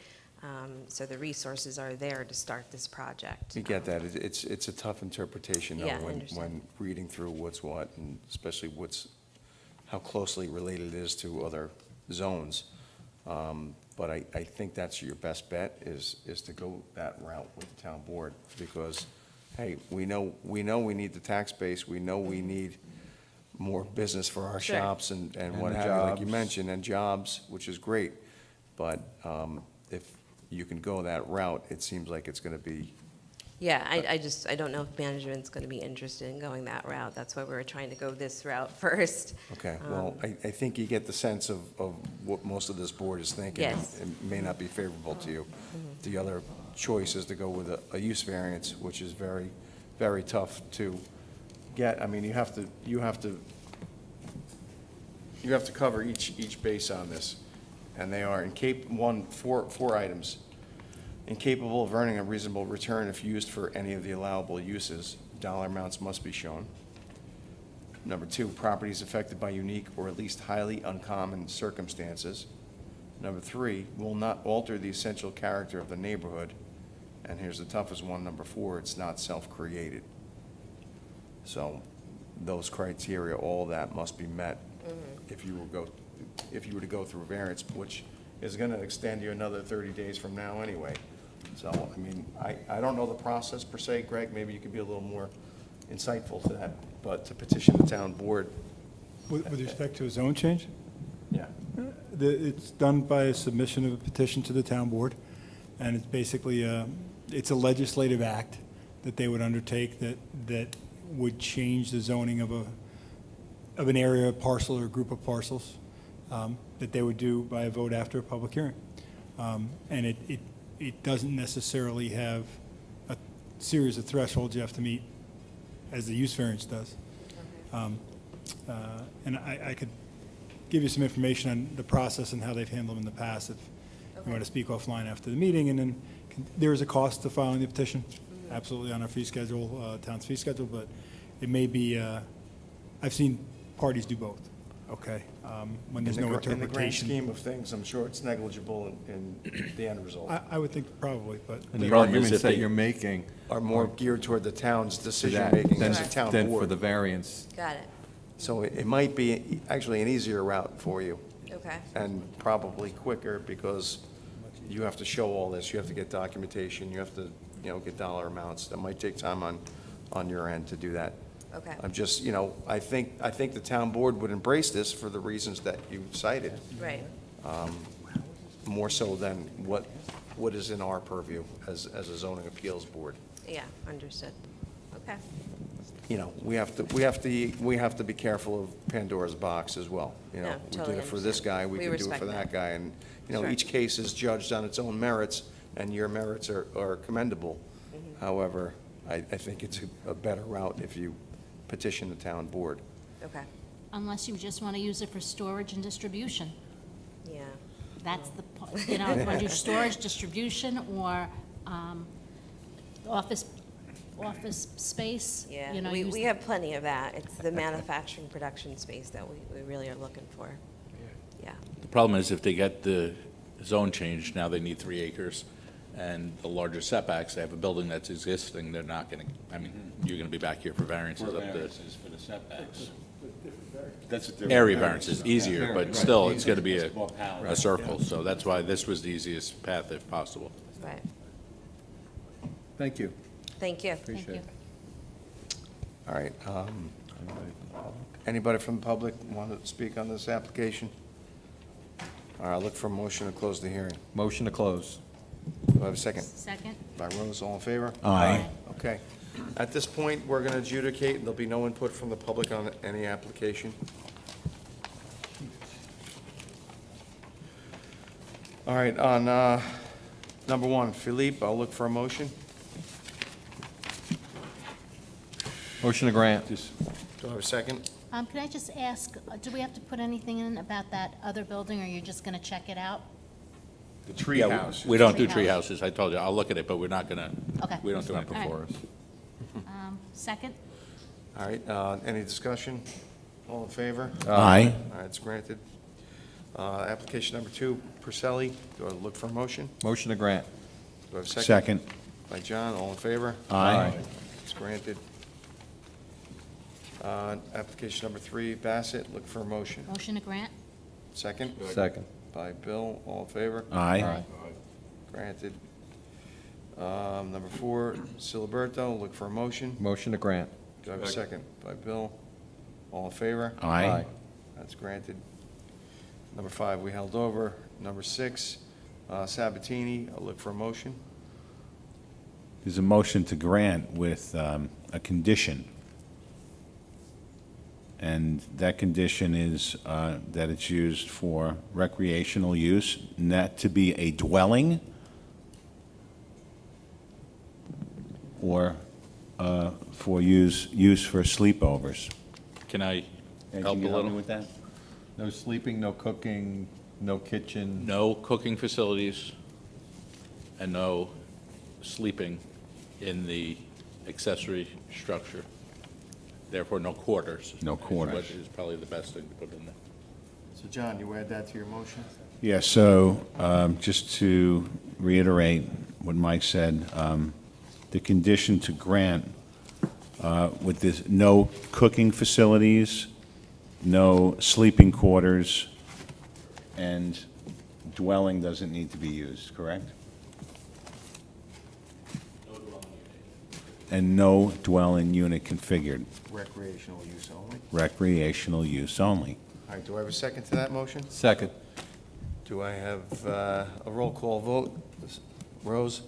So the resources are there to start this project. you get that, it's a tough interpretation though, Yeah, I when understand. reading through what's what, and especially how closely related it is to other zones. But I think that's your best bet, is to go that route with the town board, because, hey, we know we need the tax base, we know we need more business for our Sure. shops and And what have you, like you jobs. mentioned, and jobs, which is great. But if you can go that route, it seems like it's gonna be, Yeah, I don't know if management's going to be interested in going that route. That's why we were trying to go this route first. okay, well, I think you get the sense of what most of this board is thinking. Yes. It may not be favorable to you. The other choice is to go with a use variance, which is very, very tough to get. I mean, you have to cover each base on this, and they are four items. Incapable of earning a reasonable return if used for any of the allowable uses. Dollar amounts must be shown. Number 2, properties affected by unique or at least highly uncommon circumstances. Number 3, will not alter the essential character of the neighborhood. And here's the toughest one, number 4, it's not self-created. So those criteria, all that must be met if you were to go through a variance, which is gonna extend you another 30 days from now anyway. So, I mean, I don't know the process per se, Greg, maybe you could be a little more insightful to that, but to petition the town board, With respect to a zone change, yeah. it's done by a submission of a petition to the town board, and it's basically, it's a legislative act that they would undertake that would change the zoning of an area, a parcel, or a group of parcels, that they would do by a vote after a public hearing. And it doesn't necessarily have a series of thresholds you have to meet as the use variance does. And I could give you some information on the process and how they've handled them in the past if you want to speak offline after the meeting. And then there is a cost to filing the petition, absolutely on our fee schedule, town's fee schedule, but it may be, I've seen parties do both, okay? When there's no In the grand interpretation. scheme of things, I'm sure it's negligible in the end result. I would think probably, but And The the problem is arguments if that they- you're making Are more geared toward the town's to that, decision-making than as a town than for board. the variance. Got it. So it might be actually an easier route for you, Okay. and probably quicker, because you have to show all this, you have to get documentation, you have to, get dollar amounts. That might take time on your end to do that. Okay. I'm just, I think the town board would embrace this for the reasons that you cited, Right. more so than what is in our purview as a zoning appeals board. Yeah, understood. Okay. We have to be careful of Pandora's box as well. No, We totally did it for this understand. guy, we We can do it respect for that that. guy. And, Sure. each case is judged on its own merits, and your merits are commendable. Mm-hmm. However, I think it's a better route if you petition the town board. Okay. unless you just want to use it for storage and distribution. Yeah. That's the, you know, if you want to do storage, distribution, or office space, Yeah, you know. we use- have plenty of that. It's the manufacturing production space that we really are looking for. Yeah. The problem is if they get the zone changed, now they need 3 acres and the larger setbacks, they have a building that's existing, they're not going to, I mean, you're going to be back here for variances For up to variances for the setbacks. That's a different area variance. variances, easier, Right, but still, right. it's going to be It's more palatable. a circle. So that's why this was the easiest path if possible. Right. Thank you. Thank you. Thank you. All right. Anybody from the public want to speak on this application? All right, I'll look for a motion to close the hearing. Motion to close. Do I have a second? Second? By Rose, all in favor? Aye. Okay. At this point, we're going to adjudicate, and there'll be no input from the public on any application. All right, on number 1, Philippe, I'll look for a motion. Motion to grant. Do I have a second? Can I just ask, do we have to put anything in about that other building, or you're just going to check it out? The tree Yeah, house. we don't do Treehouse. tree houses. I told you, I'll look at it, but we're not going to, Okay. we don't do it All right. before us. Second? All right, any discussion? All in favor? Aye. All right, it's granted. Application number 2, Purcelli, do I look for a motion? Motion to grant. Do I have a second? Second. By John, all in favor? Aye. It's granted. Application number 3, Bassett, look for a motion. Motion to grant? Second? Second. By Bill, all in favor? Aye. Granted. Number 4, Siliberto, look for a motion. Motion to grant. Do I have a second? By Bill, all in favor? Aye. That's granted. Number 5, we held over. Number 6, Sabatini, I'll look for a motion. There's a motion to grant with a condition. And that condition is that it's used for recreational use, not to be a dwelling or for use for sleepovers. Can I Ed, help can a you help me little? with that? No sleeping, no cooking, no kitchen. No cooking facilities and no sleeping in the accessory structure. Therefore, no quarters. No quarters. Which is probably the best thing to put in there. So John, you add that to your motion? Yeah, so just to reiterate what Mike said, the condition to grant with this, no cooking facilities, no sleeping quarters, and dwelling doesn't need to be used, correct? And no dwelling unit configured, Recreational use only. recreational use only. All right, do I have a second to that motion? Second. Do I have a roll call vote? Rose?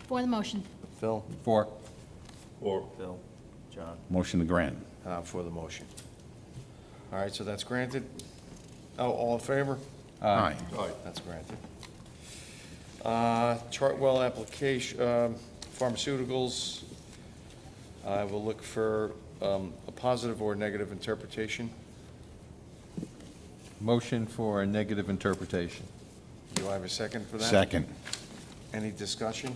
For the motion. Phil? Four. Phil? John? Motion to grant. And I'm for the motion. All right, so that's granted. Oh, all in favor? Aye. That's granted. Chartwell application, pharmaceuticals. I will look for a positive or negative interpretation. Motion for a negative interpretation. Do I have a second for that? Second. Any discussion?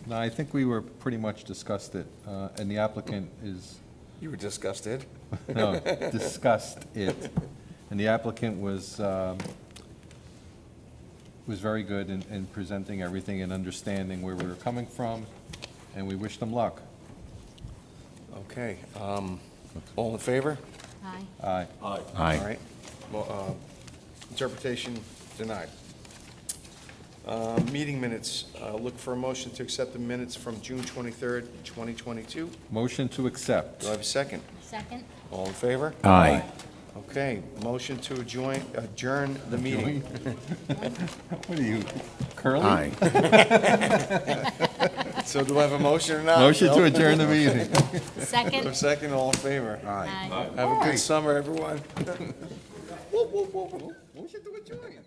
No, I think we were pretty much discussed it, and the applicant is, You were disgusted. no, discussed it. And the applicant was very good in presenting everything and understanding where we were coming from, and we wish them luck. Okay, all in favor? Aye. Aye. All Aye. right. Well, interpretation denied. Meeting minutes, look for a motion to accept the minutes from June 23rd, 2022. Motion to accept. Do I have a second? Second? All in favor? Aye. Okay, motion to adjourn the meeting. What are you, Curly? Aye. So do I have a motion or not? Motion to Bill? adjourn the meeting. A Second? second, all in favor? Aye. Have a good summer, everyone. Motion to adjourn.